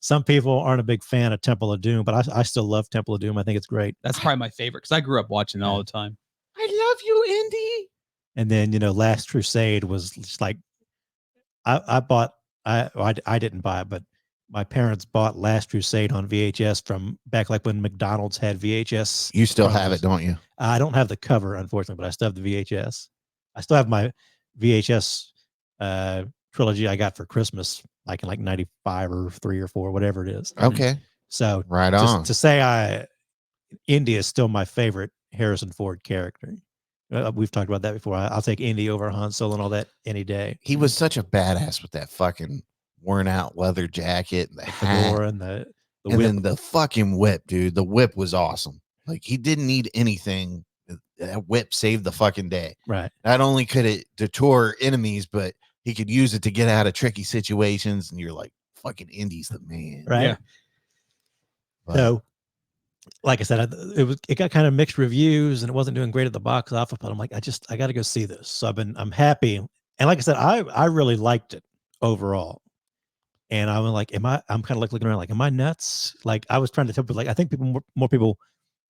Some people aren't a big fan of Temple of Doom, but I still love Temple of Doom. I think it's great.
That's probably my favorite because I grew up watching it all the time.
I love you, Indy.
And then Last Crusade was just like I didn't buy it, but my parents bought Last Crusade on VHS from back like when McDonald's had VHS.
You still have it, don't you?
I don't have the cover, unfortunately, but I still have the VHS. I still have my VHS trilogy I got for Christmas, like in like 95 or 3 or 4, whatever it is.
Okay.
So
Right
just
on.
to say Indy is still my favorite Harrison Ford character. We've talked about that before. I'll take Indy over Han Solo and all that any day.
He was such a badass with that fucking worn out leather jacket and the hat.
Fedora and the
And
whip.
then the fucking whip, dude. The whip was awesome. Like, he didn't need anything. That whip saved the fucking day.
Right.
Not only could it detour enemies, but he could use it to get out of tricky situations. And you're like, fucking Indy's the man.
Right.
Yeah.
But
So, like I said, it got kind of mixed reviews and it wasn't doing great at the box office. But I'm like, I got to go see this. So I'm happy. And like I said, I really liked it overall. And I'm like, I'm kind of like looking around, like, am I nuts? Like, I was trying to tell people, like, I think more people,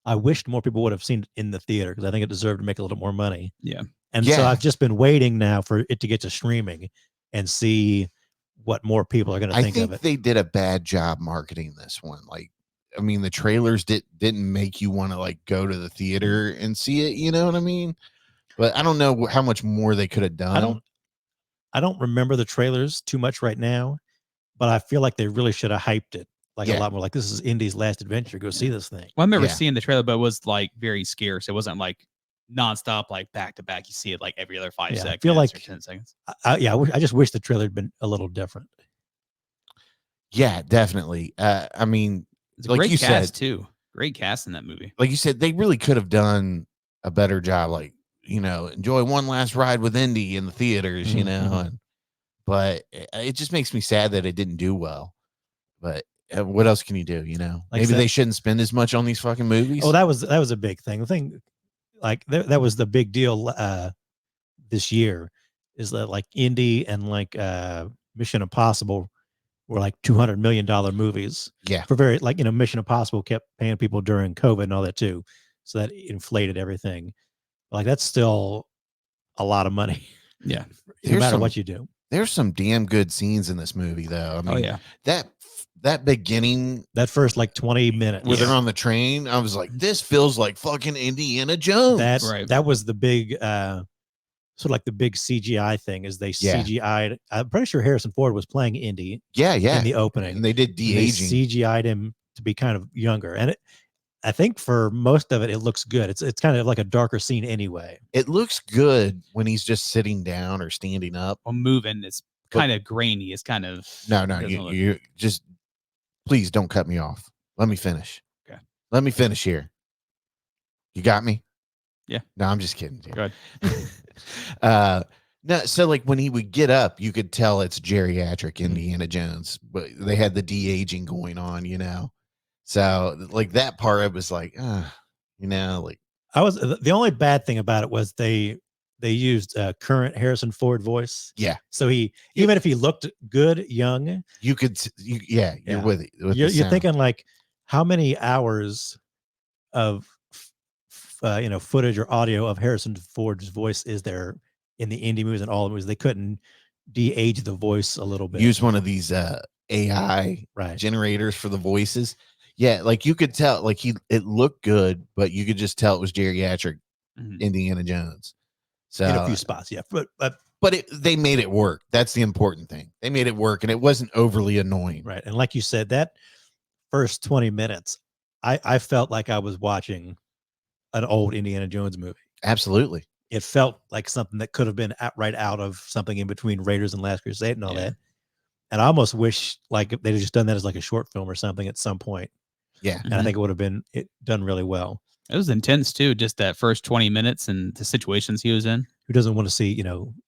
I wished more people would have seen it in the theater because I think it deserved to make a little more money.
Yeah.
And so
Yeah.
I've just been waiting now for it to get to streaming and see what more people are going to
I
think
think
of it.
they did a bad job marketing this one. Like, I mean, the trailers didn't make you want to like go to the theater and see it. You know what I mean? But I don't know how much more they could have done.
I don't remember the trailers too much right now, but I feel like they really should have hyped it like a lot more. Like, this is Indy's last adventure. Go see this thing.
Well, I remember
Yeah.
seeing the trailer, but it was like very scarce. It wasn't like nonstop, like back to back. You see it like every other 5
Yeah, I
seconds.
feel like-
or 10 seconds.
I just wish the trailer had been a little different.
Yeah, definitely. I mean,
It's a
like
great
you
cast
said,
too. Great cast in that movie.
like you said, they really could have done a better job. Like, you know, enjoy one last ride with Indy in the theaters, you know,
Mhm.
but it just makes me sad that it didn't do well. But what else can you do? You know,
Like I
maybe
said-
they shouldn't spend as much on these fucking movies.
Oh, that was a big thing. The thing, like that was the big deal this year, is that like Indy and like Mission Impossible were like $200 million movies.
Yeah.
For very, like, you know, Mission Impossible kept paying people during COVID and all that too, so that inflated everything. Like, that's still a lot of money.
Yeah.
No
There's
matter
some-
what you do.
There's some damn good scenes in this movie, though. I mean,
Oh yeah.
that beginning
That first like 20 minutes.
where they're on the train, I was like, this feels like fucking Indiana Jones.
Right.
That was the big sort of like the big CGI thing, is they
Yeah.
CGI'd. I'm pretty sure Harrison Ford was playing Indy
yeah,
in the opening.
and they did
They
de-aging.
CGI'd him to be kind of younger, and I think for most of it, it looks good. It's kind of like a darker scene anyway.
It looks good when he's just sitting down or standing up.
Well, moving is
But-
kind of grainy. It's kind of
No,
doesn't
you,
look-
you just please don't cut me off. Let me finish.
Okay.
Let me finish here. You got me?
Yeah.
No, I'm just kidding. Dude.
Go
No, so like when he would get up, you could tell it's geriatric
Mm-hmm.
Indiana Jones, but they had the de-aging going on, you know. So like that part, it was like, you know, like
The only bad thing about it was they used current Harrison Ford voice.
Yeah.
So even if he looked good young,
you could, you're
Yeah.
with it. With the
you're
sound.
thinking like, how many hours of footage or audio of Harrison Ford's voice is there in the indie movies and all the movies? They couldn't de-age the voice a little bit.
Use one of these AI
right.
generators for the voices. Yeah, like you could tell, like it looked good, but you could just tell it was geriatric
Mhm.
Indiana Jones. So,
In a few spots, yeah. But
they made it work. That's the important thing. They made it work, and it wasn't overly annoying.
right. And like you said, that first 20 minutes, I felt like I was watching an old Indiana Jones movie.
Absolutely.
It felt like something that could have been right out of something in between Raiders and Last Crusade and all
Yeah.
that. And I almost wish like they'd just done that as like a short film or something at some point.
Yeah.
And I think it would have been done really well.
It was intense too, just that first 20 minutes and the situations he was in.
Who doesn't want to see,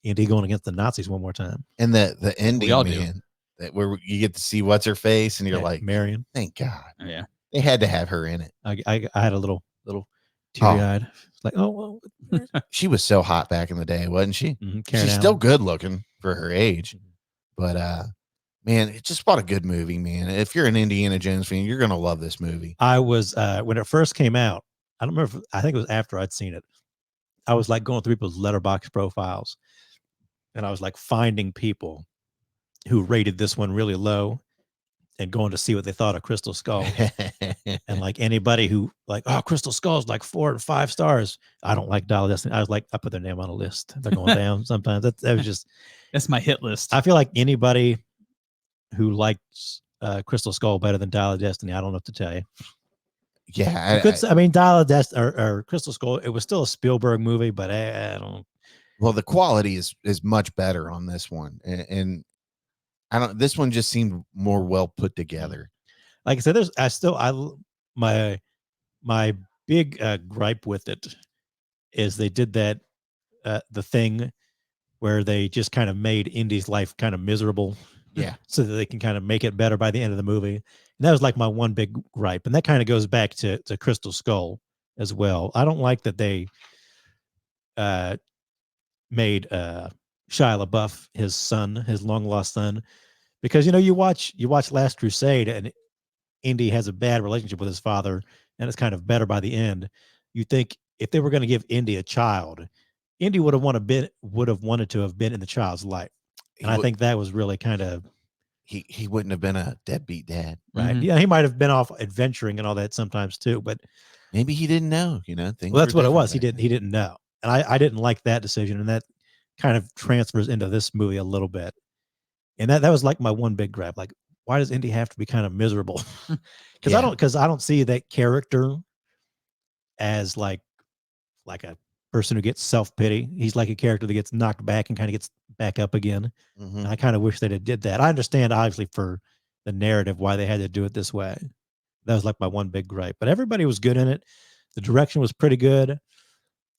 Indy going against the Nazis one more time?
And the ending,
all do.
man, that where you get to see what's her face, and you're
Yeah,
like,
Marion.
thank God
Yeah.
they had to have her in it.
I had a little teary eyed. It's like, oh well,
She was so hot back in the day, wasn't she?
Karen
She's still
Allen.
good looking for her age.
Mhm.
But man, it's just what a good movie, man. If you're an Indiana Jones fan, you're gonna love this movie.
I was when it first came out. I don't remember. I think it was after I'd seen it. I was like going through people's letterbox profiles, and I was like finding people who rated this one really low. and going to see what they thought of Crystal Skull. And like anybody who like, oh, Crystal Skull's like 4 or 5 stars. I don't like Dial of Destiny. I was like, I put their name on a list. They're going down sometimes. That was just,
That's my hit list.
I feel like anybody who likes Crystal Skull better than Dial of Destiny, I don't know what to tell you.
Yeah,
I mean, Dial of Destiny or Crystal Skull, it was still a Spielberg movie, but I don't.
Well, the quality is much better on this one, and I don't. This one just seemed more well put together.
Like I said, my big gripe with it is they did that the thing where they just kind of made Indy's life kind of miserable.
Yeah.
So that they can kind of make it better by the end of the movie. And that was like my one big gripe. And that kind of goes back to Crystal Skull as well. I don't like that they made Shia LaBeouf his son, his long lost son, because you watch Last Crusade and Indy has a bad relationship with his father and it's kind of better by the end. You think if they were going to give Indy a child, Indy would have wanted to have been in the child's life. And I think that was really kind of
he wouldn't have been a deadbeat dad,
right? Mm-hmm. Yeah, he might have been off adventuring and all that sometimes too, but
maybe he didn't know. Well,
that's what it was. He didn't know, and I didn't like that decision, and that kind of transfers into this movie a little bit. And that was like my one big gripe. Like, why does Indy have to be kind of miserable? Because I don't see that character as like a person who gets self-pity. He's like a character that gets knocked back and kind of gets back up again.
Mm-hmm.
And I kind of wish they did that. I understand obviously for the narrative why they had to do it this way. That was like my one big gripe, but everybody was good in it. The direction was pretty good.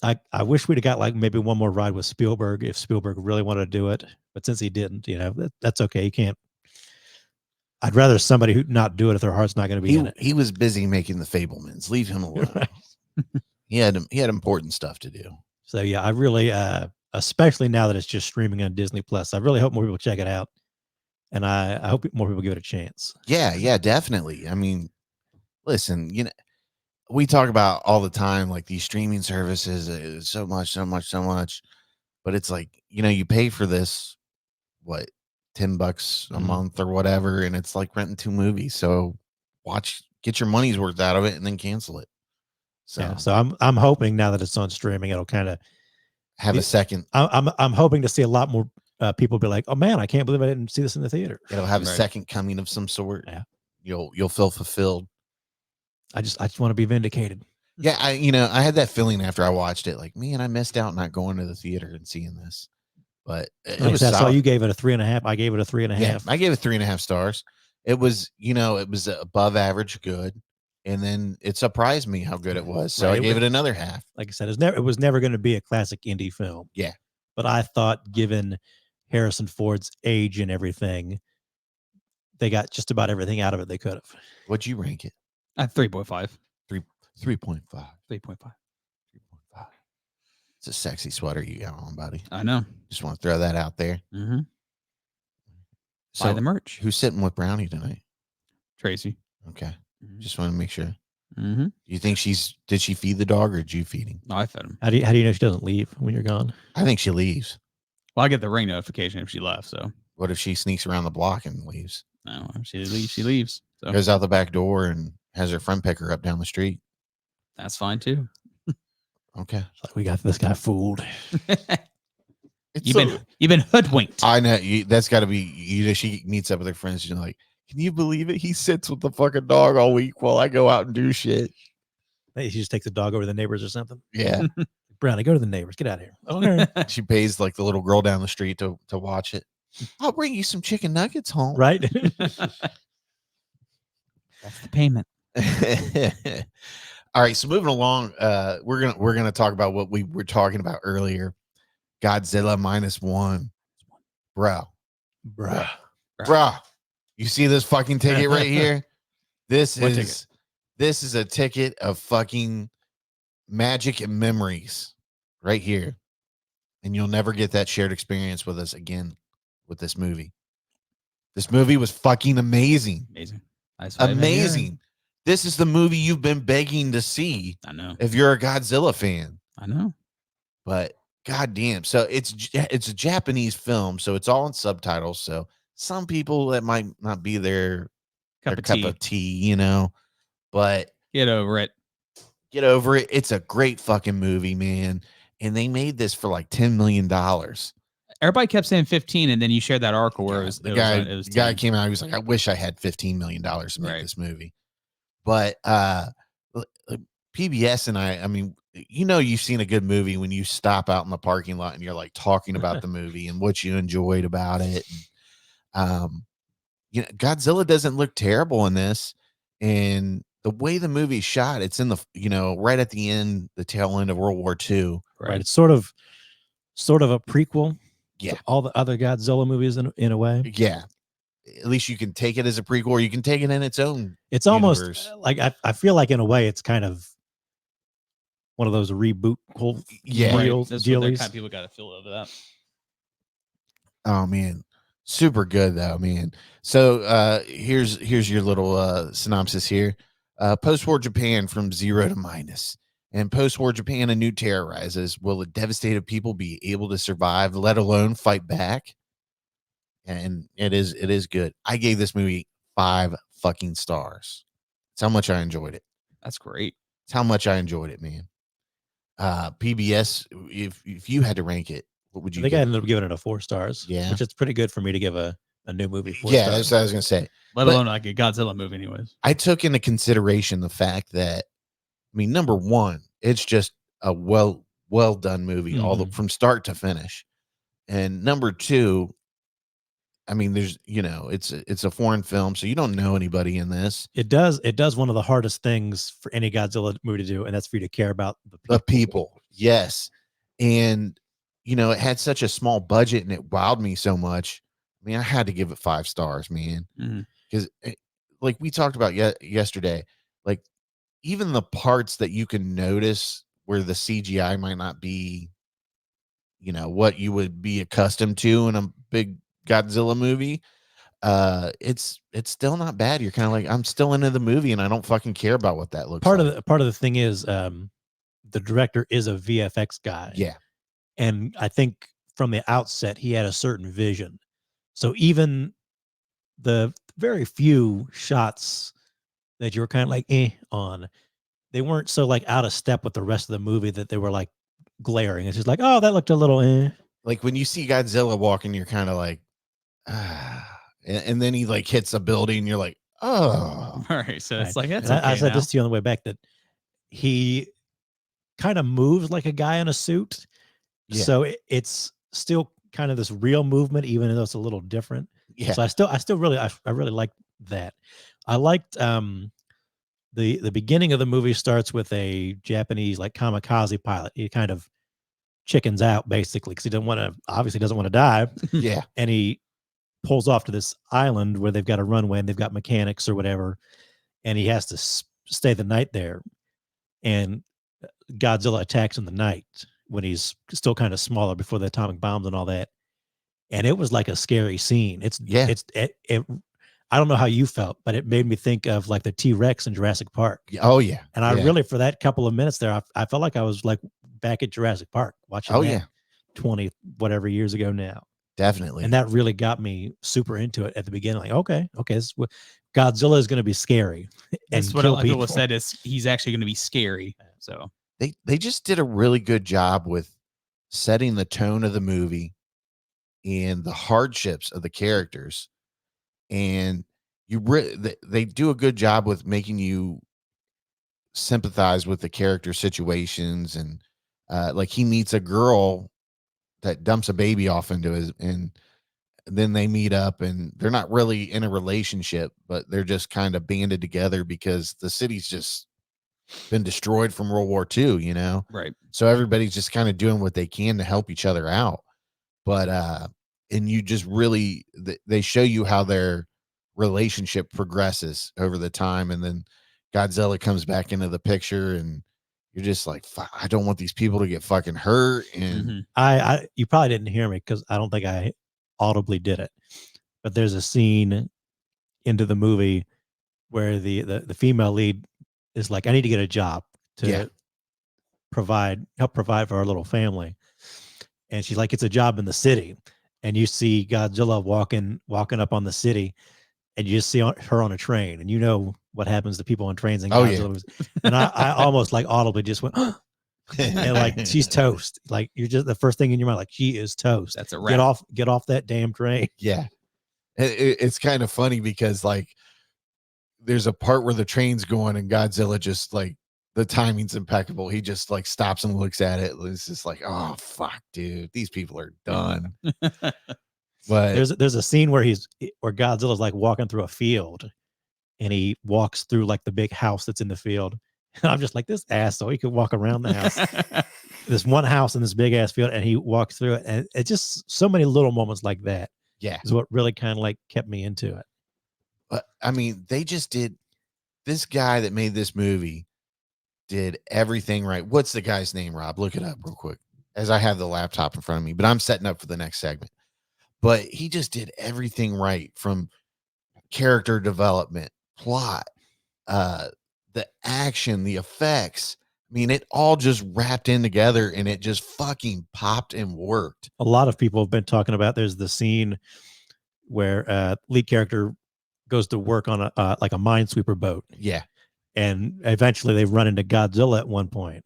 I wish we'd have got like maybe one more ride with Spielberg if Spielberg really wanted to do it, but since he didn't, that's okay. You can't. I'd rather somebody who not do it if their heart's not going to be in it.
He was busy making the Fablemans. Leave him alone. Right. He had important stuff to do.
So yeah, I really, especially now that it's just streaming on Disney Plus, I really hope more people check it out, and I hope more people give it a chance.
Yeah, definitely. I mean, listen, we talk about all the time like these streaming services, so much, but it's like you pay for this, what, $10 a month or whatever, and it's like renting 2 movies. So get your money's worth out of it, and then cancel it.
So I'm hoping now that it's on streaming, it'll kind of
have a second.
I'm hoping to see a lot more people be like, oh man, I can't believe I didn't see this in the theater.
It'll have a second coming of some sort.
Yeah,
you'll feel fulfilled.
I just want to be vindicated.
Yeah, I had that feeling after I watched it, like, man, I missed out not going to the theater and seeing this. But it was solid.
So you gave it a 3.5. I gave it a 3.5.
Yeah, I gave it 3.5 stars. It was, it was above average good. And then it surprised me how good it was. So I gave it another half.
Like I said, it was never going to be a classic indie film.
Yeah.
But I thought, given Harrison Ford's age and everything, they got just about everything out of it they could have.
What'd you rank it?
3.5.
3.5.
3.5.
It's a sexy sweater you got on, buddy.
I know.
Just want to throw that out there.
Mm-hmm.
So
buy the merch.
Who's sitting with Brownie tonight?
Tracy.
Okay. Just want to make sure.
Mm-hmm.
Do you think did she feed the dog or did you feed him?
No, I fed him.
How do you know she doesn't leave when you're gone?
I think she leaves.
Well, I get the ring notification if she left. So
what if she sneaks around the block and leaves?
I don't know. She leaves. She leaves. So.
Goes out the back door and has her friend pick her up down the street.
That's fine too.
Okay.
It's like, we got this guy fooled.
You've been hoodwinked.
I know. That's got to be. She meets up with her friends. She's like, can you believe it? He sits with the fucking dog all week while I go out and do shit.
Hey, she just takes the dog over to the neighbors or something.
Yeah.
Brownie, go to the neighbors. Get out of here. Okay.
She pays like the little girl down the street to watch it. I'll bring you some chicken nuggets home.
Right.
That's the payment.
All right. So moving along, we're gonna talk about what we were talking about earlier. Godzilla -1. Bro. You see this fucking ticket right here? This is a ticket of fucking magic and memories right here. And you'll never get that shared experience with us again with this movie. This movie was fucking amazing. Amazing. This is the movie you've been begging to see.
I know.
If you're a Godzilla fan.
I know.
But goddamn. So it's a Japanese film, so it's all in subtitles. So some people that might not be there
Cup
their
of
cup
tea.
of tea, but
Get over it.
get over it. It's a great fucking movie, man. And they made this for like $10 million.
Everybody kept saying 15, and then you shared that article where
Yeah,
it was
the guy,
it was
the guy
10.
came out. He was like, "I wish I had $15 million to make
Right.
this movie." But PBS and I mean, you've seen a good movie when you stop out in the parking lot and you're like talking about the movie and what you enjoyed about it. And, Godzilla doesn't look terrible in this, and the way the movie's shot, it's in the right at the end, the tail end of World War II.
Right. It's sort of a prequel
Yeah.
to all the other Godzilla movies in a way.
Yeah. At least you can take it as a prequel, or you can take it in its own.
It's almost
universe.
like I feel like in a way it's kind of one of those reboot
Yeah.
Right.
deals.
That's what the
dealies.
kind of people got to feel over that.
Oh man, super good though, man. So here's your little synopsis here. Post-war Japan from 0 to minus. In post-war Japan, a new terror rises. Will the devastated people be able to survive, let alone fight back? And it is good. I gave this movie 5 fucking stars. That's how much I enjoyed it.
That's great.
That's how much I enjoyed it, man. PBS, if you had to rank it, what would you
I think I
give
ended up giving it a 4 stars.
Yeah.
Which is pretty good for me to give a new movie 4
Yeah,
stars.
that's what I was gonna say.
Let
But-
alone like a Godzilla movie, anyways.
I took into consideration the fact that, number one, it's just a well done movie, all the from start to finish. And number two, there's it's a foreign film, so you don't know anybody in this.
It does one of the hardest things for any Godzilla movie to do, and that's for you to care about
The people, yes. And it had such a small budget and it wowed me so much. I had to give it 5 stars, man. Because like we talked about yesterday, like even the parts that you can notice where the CGI might not be, what you would be accustomed to in a big Godzilla movie, it's still not bad. You're kind of like, I'm still into the movie and I don't fucking care about what that looks
part
like.
of the thing is the director is a VFX guy.
Yeah.
And I think from the outset he had a certain vision. So even the very few shots that you were kind of like on, they weren't so like out of step with the rest of the movie that they were like glaring. It's just like, oh, that looked a little
Like when you see Godzilla walking, you're kind of like, and then he like hits a building, you're like, oh.
All right. So it's
Right.
like, that's
And
okay
I said
now.
this to you on the way back that he kind of moves like a guy in a suit.
Yeah.
So it's still kind of this real movement, even though it's a little different.
Yeah.
So I really liked that. I liked the beginning of the movie starts with a Japanese like kamikaze pilot. He kind of chickens out basically because he obviously doesn't want to die.
Yeah.
And he pulls off to this island where they've got a runway and they've got mechanics or whatever, and he has to stay the night there. And Godzilla attacks in the night when he's still kind of smaller before the atomic bombs and all that. And it was like a scary scene. I don't know how you felt, but it made me think of like the T-Rex in Jurassic Park.
Oh yeah.
And I really, for that couple of minutes there, I felt like I was like back at Jurassic Park watching.
Oh
that
yeah.
20 whatever years ago now.
Definitely.
And that really got me super into it at the beginning. Like, okay, Godzilla is going to be scary.
That's what a lot of people said is he's actually going to be scary. So
they just did a really good job with setting the tone of the movie and the hardships of the characters. And they do a good job with making you sympathize with the character situations. And like he meets a girl that dumps a baby off into his, and then they meet up and they're not really in a relationship, but they're just kind of banded together because the city's just been destroyed from World War II,
right.
So everybody's just kind of doing what they can to help each other out. But and you just really they show you how their relationship progresses over the time, and then Godzilla comes back into the picture and you're just like, I don't want these people to get fucking hurt. And
you probably didn't hear me because I don't think I audibly did it, but there's a scene into the movie where the female lead is like, I need to get a job to help provide for our little family. And she's like, it's a job in the city. And you see Godzilla walking up on the city, and you just see her on a train, and you know what happens to people on trains and
Oh,
Godzilla
yeah.
movies. And I almost like audibly just went, and like she's toast. Like you're just the first thing in your mind, like she is toast.
That's a wrap.
Get off that damn train.
Yeah. It's kind of funny because like there's a part where the train's going and Godzilla just like the timing's impeccable. He just like stops and looks at it. It's just like, oh fuck, dude, these people are done. But
There's a scene where Godzilla's like walking through a field, and he walks through like the big house that's in the field. And I'm just like, this asshole, he could walk around the house. This one house in this big ass field, and he walks through it. And it's just so many little moments like that
yeah,
is what really kind of like kept me into it.
but I mean, they just did. This guy that made this movie did everything right. What's the guy's name, Rob? Look it up real quick as I have the laptop in front of me, but I'm setting up for the next segment. But he just did everything right, from character development, plot, the action, the effects. I mean, it all just wrapped in together, and it just fucking popped and worked.
A lot of people have been talking about, there's the scene where lead character goes to work on a like a minesweeper boat,
Yeah.
and eventually they run into Godzilla at one point.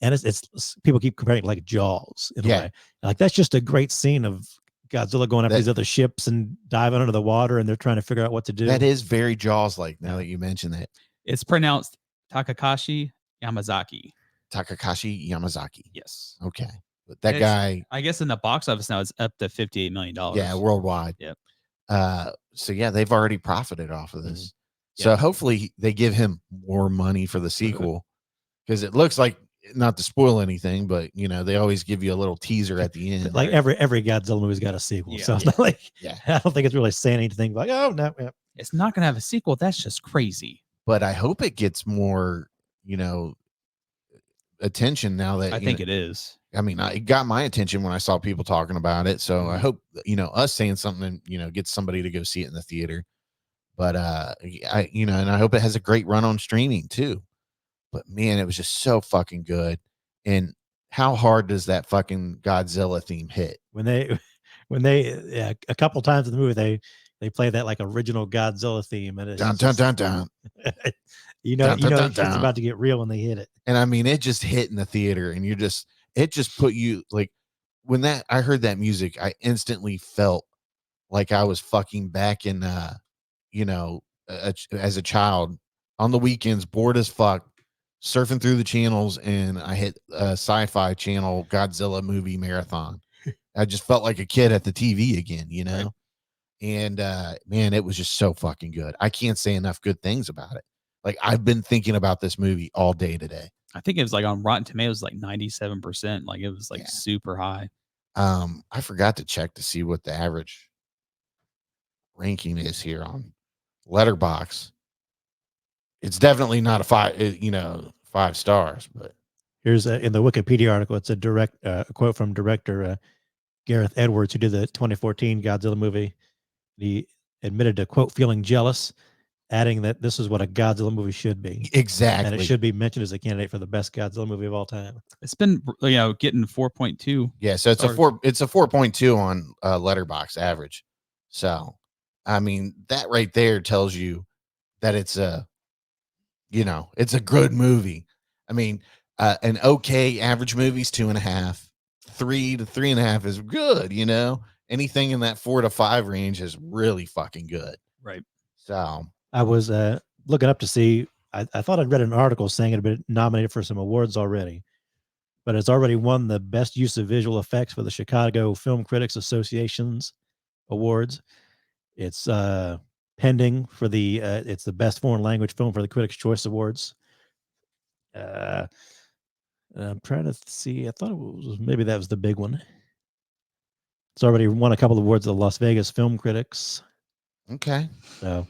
And it's people keep comparing it like Jaws in a way. Like that's just a great scene of Godzilla going after these other ships and diving under the water, and they're trying to figure out what to do.
That is very Jaws-like now that you mention that.
It's pronounced Takashi Yamazaki.
Takashi Yamazaki.
Yes.
Okay. But that
It's-
guy,
I guess in the box office now it's up to $58 million.
yeah, worldwide.
Yep.
So yeah, they've already profited off of this.
Mhm.
So
Yep.
hopefully they give him more money for the sequel, because it looks like, not to spoil anything, but you know, they always give you a little teaser at the end.
Like every Godzilla movie's got a sequel.
Yeah.
So it's not like,
Yeah.
I don't think it's really saying anything like, oh no. Yeah.
It's not going to have a sequel. That's just crazy.
But I hope it gets more, you know, attention now that
I think it is.
I mean, it got my attention when I saw people talking about it. So I hope, you know, us saying something, you know, gets somebody to go see it in the theater. But you know, and I hope it has a great run on streaming too. But man, it was just so fucking good. And how hard does that fucking Godzilla theme hit?
When they yeah, a couple times in the movie they play that like original Godzilla theme, and it's
Dun,
just,
dun, dun, dun.
you know,
Dun, dun, dun,
it's
dun.
about to get real when they hit it.
And I mean, it just hit in the theater, and it just put you like, when I heard that music, I instantly felt like I was fucking back in, you know, as a child on the weekends, bored as fuck, surfing through the channels, and I hit a sci-fi channel Godzilla movie marathon. I just felt like a kid at the TV again, you know?
Right.
And man, it was just so fucking good. I can't say enough good things about it. Like, I've been thinking about this movie all day today.
I think it was like on Rotten Tomatoes, like 97%. Like it was like
Yeah.
super high.
I forgot to check to see what the average ranking is here on Letterboxd. It's definitely not a 5 stars, but
Here's in the Wikipedia article, it's a quote from director Gareth Edwards, who did the 2014 Godzilla movie. He admitted to, quote, feeling jealous, adding that this is what a Godzilla movie should be.
exactly.
And it should be mentioned as a candidate for the best Godzilla movie of all time.
It's been, you know, getting 4.2.
Yeah, so it's
stars.
it's a 4.2 on Letterboxd average. So, I mean, that right there tells you that it's a good movie. I mean, an okay average movie's 2.5, 3 to 3.5 is good. You know, anything in that 4 to 5 range is really fucking good.
Right.
So,
I was looking up to see, I thought I'd read an article saying it had been nominated for some awards already, but it's already won the best use of visual effects for the Chicago Film Critics Association's awards. It's pending for it's the best foreign language film for the Critics' Choice Awards. I'm trying to see. I thought it was, maybe that was the big one. It's already won a couple of awards of the Las Vegas Film Critics.
okay.
So,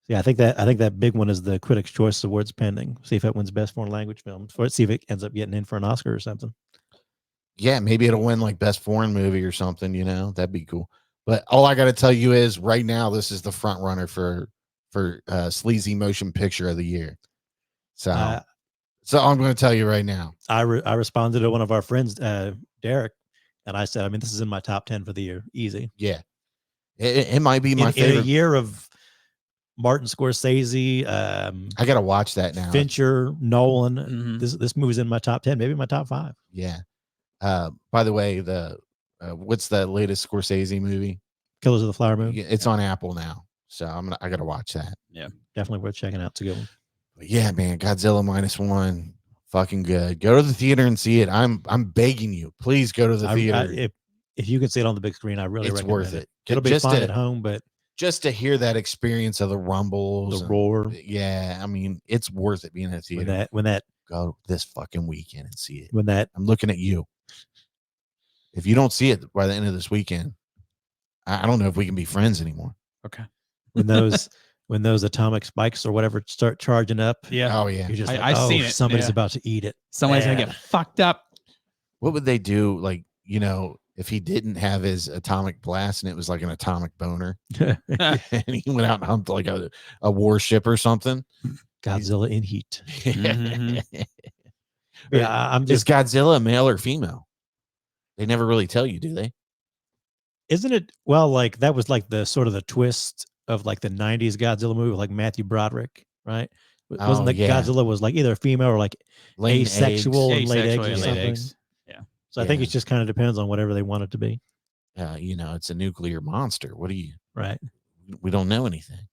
yeah, I think that big one is the Critics' Choice Awards pending. See if it wins best foreign language film. See if it ends up getting in for an Oscar or something.
Yeah, maybe it'll win like best foreign movie or something, you know, that'd be cool. But all I got to tell you is right now, this is the front runner for Sleazy Motion Picture of the Year. So I'm going to tell you right now.
I responded to one of our friends, Derek, and I said, I mean, this is in my top 10 for the year. Easy.
Yeah. It might be my
in
favorite.
a year of Martin Scorsese,
I gotta watch that now.
Fincher, Nolan.
Mhm.
This movie's in my top 10, maybe my top 5.
Yeah. By the way, the what's the latest Scorsese movie?
Killers of the Flower Moon.
Yeah, it's on Apple now, so I gotta watch that.
Definitely worth checking out. It's a good one.
But yeah, man, Godzilla -1, fucking good. Go to the theater and see it. I'm begging you, please go to the theater.
If you can see it on the big screen, I really
It's
recommend
worth
it.
it.
It'll be
Just
fine
to-
at home, but
just to hear that experience of the rumbles,
the
and-
roar
Yeah, I mean, it's worth it being in a theater.
when that
Go this fucking weekend and see it.
when that
I'm looking at you. If you don't see it by the end of this weekend, I don't know if we can be friends anymore.
Okay.
when those atomic spikes or whatever start charging up,
Yeah.
Oh yeah.
you're just
I've
oh,
seen it,
somebody's
yeah.
about to eat it.
Somebody's gonna
Yeah.
get fucked up.
What would they do? Like, if he didn't have his atomic blast and it was like an atomic boner, and he went out and humped like a warship or something.
Godzilla in heat.
Mhm.
Yeah, I'm
Is
just.
Godzilla male or female? They never really tell you, do they?
Isn't it? Well, like that was like the sort of the twist of like the '90s Godzilla movie, with like Matthew Broderick, right? Wasn't that
yeah.
Godzilla was like either female or like
Laying
asexual and laid eggs
Asexual
or
and laid
something?
eggs.
So I think
Yeah.
it just kind of depends on whatever they want it to be,
It's a nuclear monster. What do you?
right?
We don't know anything.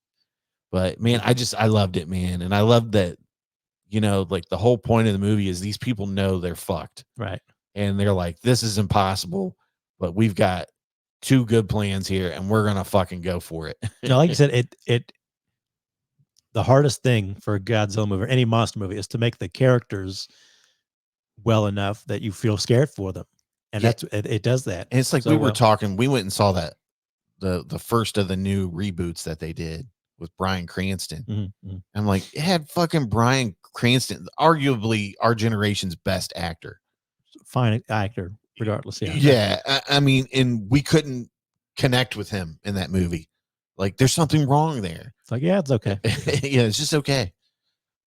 But man, I loved it, man, and I loved that. Like the whole point of the movie is these people know they're fucked,
Right.
and they're like, "This is impossible," but we've got 2 good plans here, and we're gonna fucking go for it.
Like you said, the hardest thing for a Godzilla movie or any monster movie is to make the characters well enough that you feel scared for them, and
Yeah.
it does that.
And it's like
so
we were
well.
talking. We went and saw that the first of the new reboots that they did with Bryan Cranston.
Mhm, mhm.
I'm like, it had fucking Bryan Cranston, arguably our generation's best actor.
Fine actor, regardless. Yeah.
Yeah, I mean, and we couldn't connect with him in that movie. Like, there's something wrong there.
It's like, yeah, it's okay.
Yeah, it's just okay.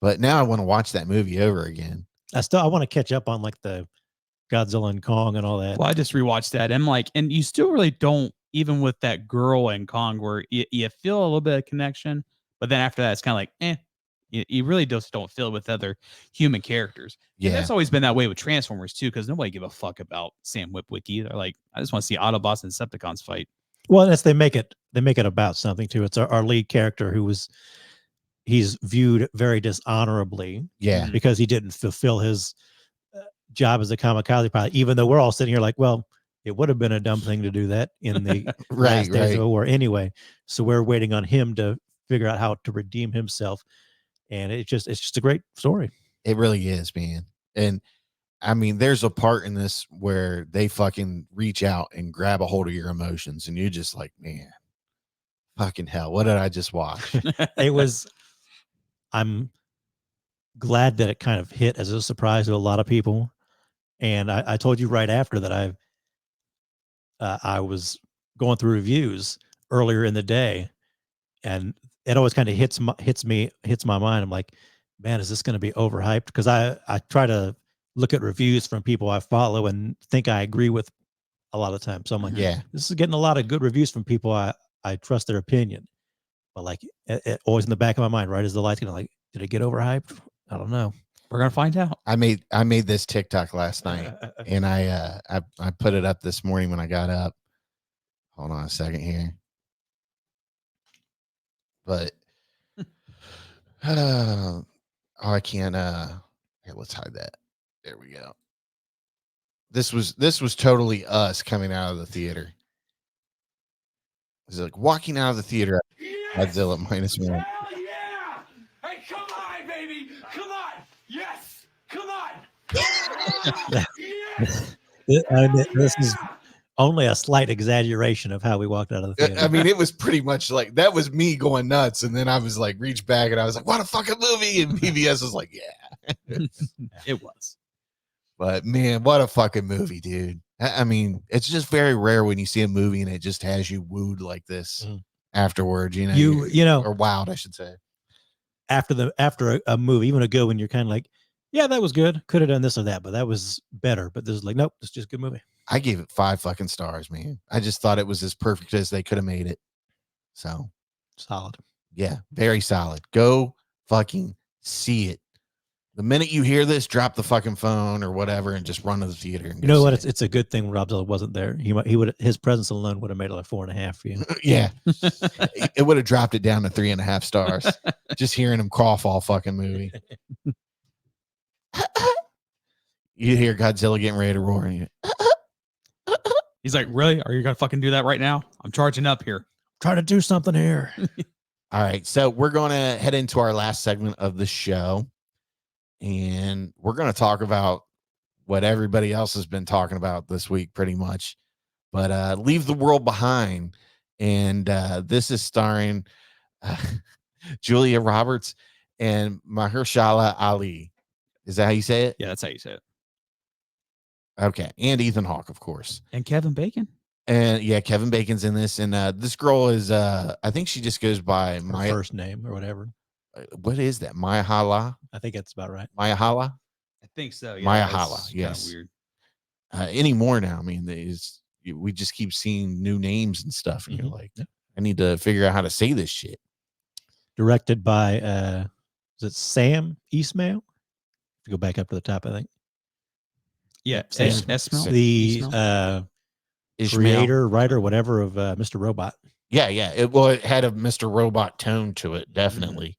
But now I want to watch that movie over again.
I want to catch up on like the Godzilla and Kong and all that.
Well, I just rewatched that. And you still really don't, even with that girl in Kong, where you feel a little bit of connection, but then after that, it's kind of like, you really just don't feel it with other human characters.
Yeah,
And that's always been that way with Transformers too, because nobody give a fuck about Sam Witwick either. Like, I just want to see Autobots and Decepticons fight.
Well, that's they make it about something too. It's our lead character he's viewed very dishonorably
yeah,
because he didn't fulfill his job as a kamikaze pilot, even though we're all sitting here like, well, it would have been a dumb thing to do that in the last days of the war anyway. So we're waiting on him to figure out how to redeem himself. And it's just a great story.
It really is, man. And I mean, there's a part in this where they fucking reach out and grab a hold of your emotions, and you're just like, man, fucking hell, what did I just watch?
I'm glad that it kind of hit as a surprise to a lot of people. And I told you right after that I was going through reviews earlier in the day, and it always kind of hits my mind. I'm like, man, is this going to be overhyped? Because I try to look at reviews from people I follow and think I agree with a lot of times. So I'm like,
Yeah,
this is getting a lot of good reviews from people I trust their opinion. But like, it always in the back of my mind, right as the lights like, did it get overhyped? I don't know.
We're gonna find out.
I made this TikTok last night, and I put it up this morning when I got up. Hold on a second here. But I can't here, let's hide that. There we go. This was totally us coming out of the theater. It's like walking out of the theater. Godzilla -1.
Hell yeah! Hey, come on, baby! Come on! Yes! Come on! Yes!
This is only a slight exaggeration of how we walked out of the theater.
I mean, it was pretty much like that was me going nuts, and then I was like, reach back, and I was like, "What a fucking movie!" And PBS was like, "Yeah,
It was.
But man, what a fucking movie, dude." I mean, it's just very rare when you see a movie and it just has you wooed like this afterwards. You know, or wowed, I should say.
After a movie, even a good one, you're kind of like, yeah, that was good. Could have done this or that, but that was better. But this is like, nope, it's just a good movie.
I gave it 5 fucking stars, man. I just thought it was as perfect as they could have made it. So
Solid.
Yeah, very solid. Go fucking see it. The minute you hear this, drop the fucking phone or whatever and just run to the theater. And
You know
go
what?
see
It's a good thing Robzilla wasn't there. He would his presence alone would have made it like 4.5 for you.
it. Yeah, it would have dropped it down to 3.5 stars. Just hearing him cough all fucking movie. You hear Godzilla getting ready to roar. And
He's like, really? Are you gonna fucking do that right now? I'm charging up here.
Trying to do something here.
all right, so we're going to head into our last segment of the show, and we're going to talk about what everybody else has been talking about this week, pretty much. But Leave the World Behind, and this is starring Julia Roberts and Mahershala Ali. Is that how you say it?
Yeah, that's how you say it.
Okay, and Ethan Hawke, of course.
And Kevin Bacon.
And yeah, Kevin Bacon's in this, and this girl is I think she just goes by
Her
Maya.
first name or whatever.
What is that? Mayahala?
I think that's about right.
Mayahala?
I think so. Yeah,
Mayahala,
it's kinda
yes.
Weird.
Anymore now. I mean, we just keep seeing new names and stuff, and you're
Mhm.
like,
Yeah.
I need to figure out how to say this shit.
Directed by is it Sam Ismail? If you go back up to the top, I think.
Yeah,
Sam-
Esmail.
The
Ismail?
Ishmael.
creator, writer, whatever of Mr. Robot.
Yeah. It had a Mr. Robot tone to it, definitely.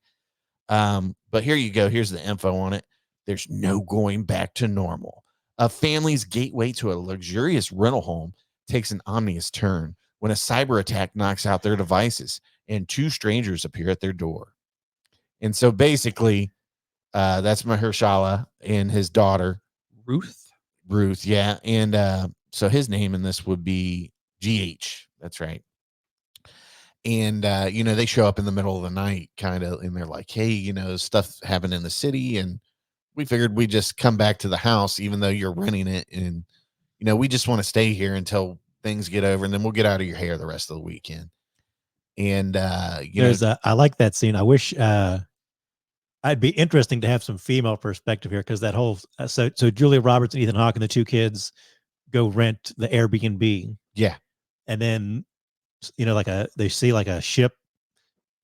But here you go. Here's the info on it. There's no going back to normal. A family's gateway to a luxurious rental home takes an ominous turn when a cyber attack knocks out their devices and two strangers appear at their door. And so basically, that's Mahershala and his daughter, Ruth. Yeah. And so his name in this would be GH. That's right. And they show up in the middle of the night, kind of, and they're like, hey, stuff happened in the city, and we figured we'd just come back to the house, even though you're renting it, and we just want to stay here until things get over, and then we'll get out of your hair the rest of the weekend. And
I like that scene. I wish I'd be interesting to have some female perspective here, because that whole so Julia Roberts and Ethan Hawke and the two kids go rent the Airbnb.
Yeah.
And then they see like a ship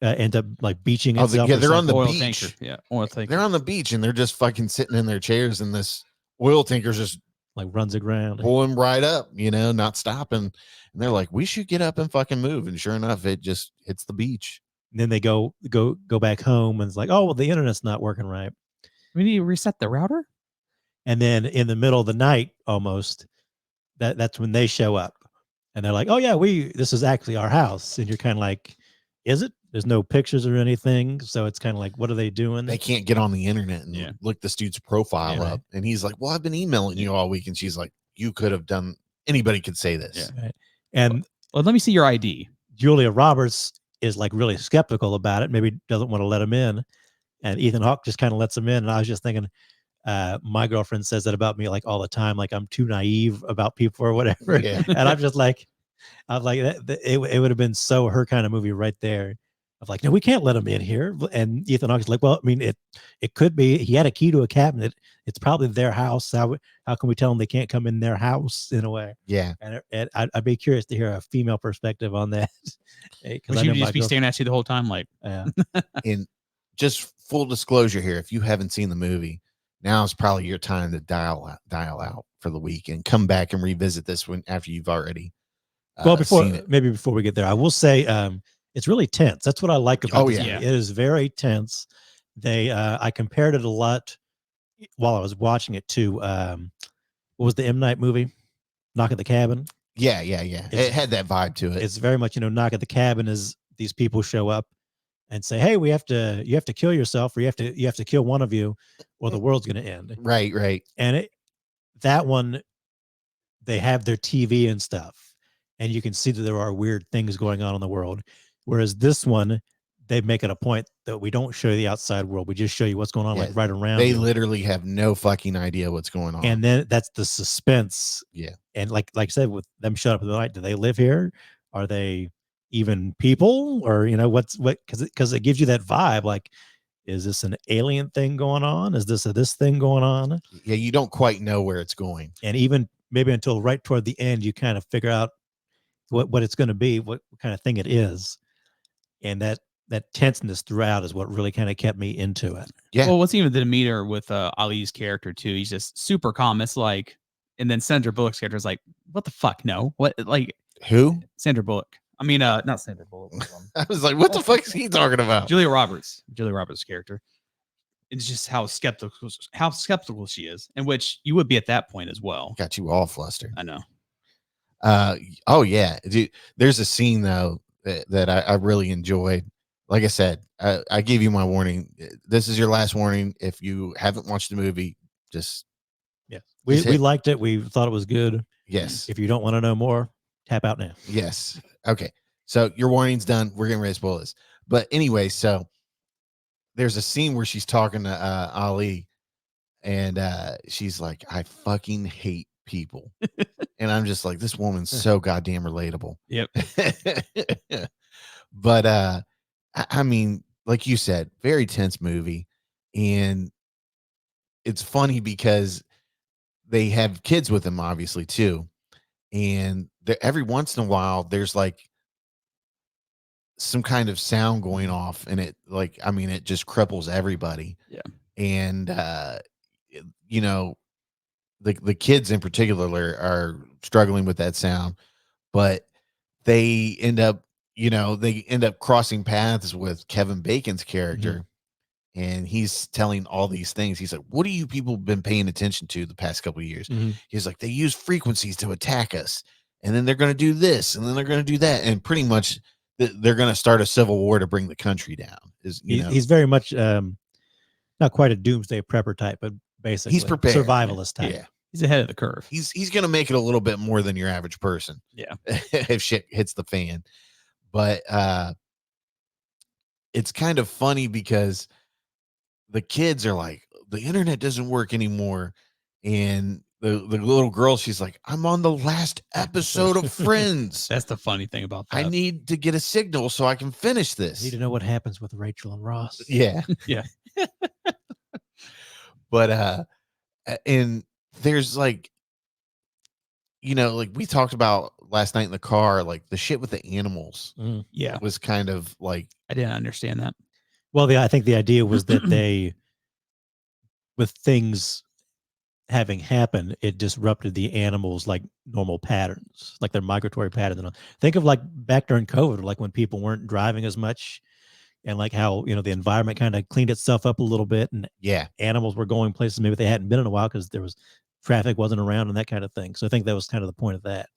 end up like beaching
Oh,
itself.
yeah, they're on the
Oil
beach.
tanker. Yeah, oil tanker.
They're on the beach, and they're just fucking sitting in their chairs, and this oil tanker's just
like runs aground.
pulling right up, not stopping. And they're like, we should get up and fucking move. And sure enough, it just hits the beach.
And then they go back home, and it's like, oh, well, the internet's not working right.
We need to reset the router.
And then in the middle of the night, almost, that's when they show up, and they're like, oh yeah, this is actually our house. And you're kind of like, is it? There's no pictures or anything, so it's kind of like, what are they doing?
They can't get on the internet and look this dude's profile up. And he's like, well, I've been emailing you all week. And she's like, you could have done, anybody could say this.
Yeah. Right. And
well, let me see your ID.
Julia Roberts is like really skeptical about it, maybe doesn't want to let him in, and Ethan Hawke just kind of lets him in. And I was just thinking, my girlfriend says that about me like all the time, like I'm too naive about people or whatever.
Yeah.
And I'm like it would have been so her kind of movie right there. Of like, no, we can't let him in here. And Ethan Hawke is like, well, I mean, it could be he had a key to a cabinet. It's probably their house. How can we tell them they can't come in their house in a way?
Yeah.
And I'd be curious to hear a female perspective on that.
Would she just be staring at you the whole time? Like,
And just full disclosure here, if you haven't seen the movie, now is probably your time to dial out for the week and come back and revisit this one after you've already seen it.
Before we get there, I will say it's really tense. That's what I like about this movie. It is very tense. I compared it a lot while I was watching it to what was the M. Night movie, Knock at the Cabin?
Yeah. It had that vibe to it.
It's very much, Knock at the Cabin is these people show up and say, hey, you have to kill yourself, or you have to kill one of you, or the world's going to end.
Right.
And that one, they have their TV and stuff, and you can see that there are weird things going on in the world. Whereas this one, they make it a point that we don't show you the outside world. We just show you what's going on, like right around.
They literally have no fucking idea what's going on.
And then that's the suspense.
Yeah.
And like I said, with them shut up in the night, do they live here? Are they even people? Or, because it gives you that vibe. Like, is this an alien thing going on? Is this this thing going on?
Yeah. You don't quite know where it's going.
And even maybe until right toward the end, you kind of figure out what it's going to be, what kind of thing it is. And that tenseness throughout is what really kind of kept me into it.
Yeah.
Well, what's even the demeanor with Ali's character too? He's just super calm. It's like, and then Sandra Bullock's character is like, what the fuck? No, what? Like
Who?
Sandra Bullock. I mean, not Sandra Bullock.
I was like, what the fuck is he talking about?
Julia Roberts. Julia Roberts' character. It's just how skeptical she is, and which you would be at that point as well.
Got you all flustered.
I know.
Oh yeah, dude. There's a scene though that I really enjoyed. Like I said, I gave you my warning. This is your last warning. If you haven't watched the movie, just
we liked it. We thought it was good.
yes.
If you don't want to know more, tap out now.
Yes. Okay. So your warning's done. We're getting ready to spoil this. But anyway, so there's a scene where she's talking to Ali, and she's like, I fucking hate people. And I'm just like, this woman's so goddamn relatable.
Yep.
But I mean, like you said, very tense movie. And it's funny because they have kids with them, obviously, too. And every once in a while, there's like some kind of sound going off, and it like, I mean, it just cripples everybody.
Yeah.
And you know, the kids in particular are struggling with that sound, but they end up crossing paths with Kevin Bacon's character. And he's telling all these things. He's like, what do you people been paying attention to the past couple of years? He's like, they use frequencies to attack us, and then they're going to do this, and then they're going to do that, and pretty much they're going to start a civil war to bring the country down. He's
very much not quite a doomsday prepper type, but basically
he's prepared,
survivalist type.
Yeah,
He's ahead of the curve.
He's going to make it a little bit more than your average person.
Yeah,
if shit hits the fan. But it's kind of funny because the kids are like, the internet doesn't work anymore. And the little girl, she's like, I'm on the last episode of Friends.
That's the funny thing about that.
I need to get a signal so I can finish this.
I need to know what happens with Rachel and Ross.
Yeah.
Yeah.
But and there's like, like we talked about last night in the car, like the shit with the animals.
Yeah.
Was kind of like,
I didn't understand that.
Well, I think the idea was that they, with things having happened, it disrupted the animals' like normal patterns, like their migratory patterns. Think of like back during COVID, like when people weren't driving as much, and like how the environment kind of cleaned itself up a little bit, and animals were going places maybe they hadn't been in a while because there was traffic wasn't around and that kind of thing. So I think that was kind of the point of that.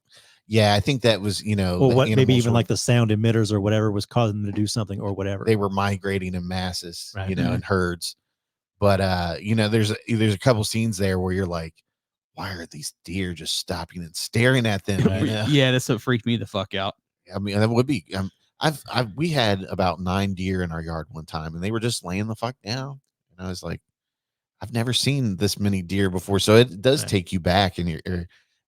Yeah, I think that was,
well, what maybe even like the sound emitters or whatever was causing them to do something or whatever.
They were migrating in masses,
right.
In herds. But there's a couple scenes there where you're like, why are these deer just stopping and staring at them?
Right. Yeah, that's what freaked me the fuck out.
I mean, that would be. We had about 9 deer in our yard one time, and they were just laying the fuck down. And I was like, I've never seen this many deer before. So it does take you back, and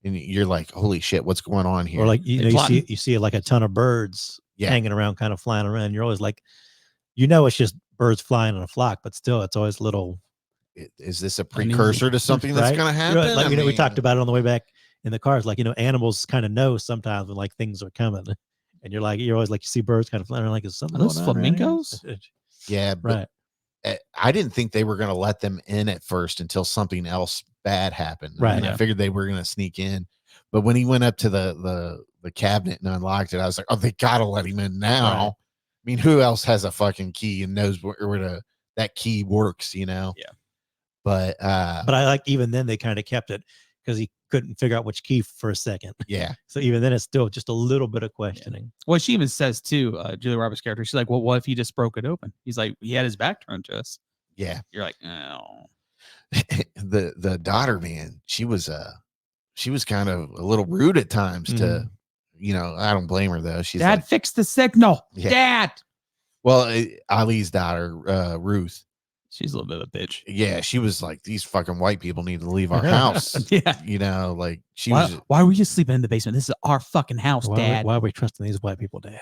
you're like, holy shit, what's going on here?
Or like you see like a ton of birds hanging around, kind of flying around. You're always like, it's just birds flying in a flock, but still, it's always little.
Is this a precursor to something that's going to happen?
Like, we talked about it on the way back in the cars. Like, animals kind of know sometimes when like things are coming, and you're always like, you see birds kind of flying around, like, is something
are those flamingos?
Yeah,
right.
I didn't think they were going to let them in at first until something else bad happened.
Right.
I figured they were going to sneak in, but when he went up to the cabinet and unlocked it, I was like, oh, they got to let him in now.
Right.
I mean, who else has a fucking key and knows where that key works?
Yeah.
But
I like, even then they kind of kept it because he couldn't figure out which key for a second.
Yeah.
So even then it's still just a little bit of questioning.
Yeah. Well, she even says too, Julia Roberts' character, she's like, well, what if he just broke it open? He's like, he had his back turned to us.
Yeah.
You're like, oh.
the daughter, man, she was kind of a little rude at times to, I don't blame her though. She's
Dad,
like,
fix the signal.
Yeah.
Dad.
Well, Ali's daughter, Ruth.
She's a little bit of a bitch.
Yeah, she was like, these fucking white people need to leave our house.
Yeah.
Like she
why,
was.
Why were you sleeping in the basement? This is our fucking house, Dad.
Why are we trusting these white people, Dad?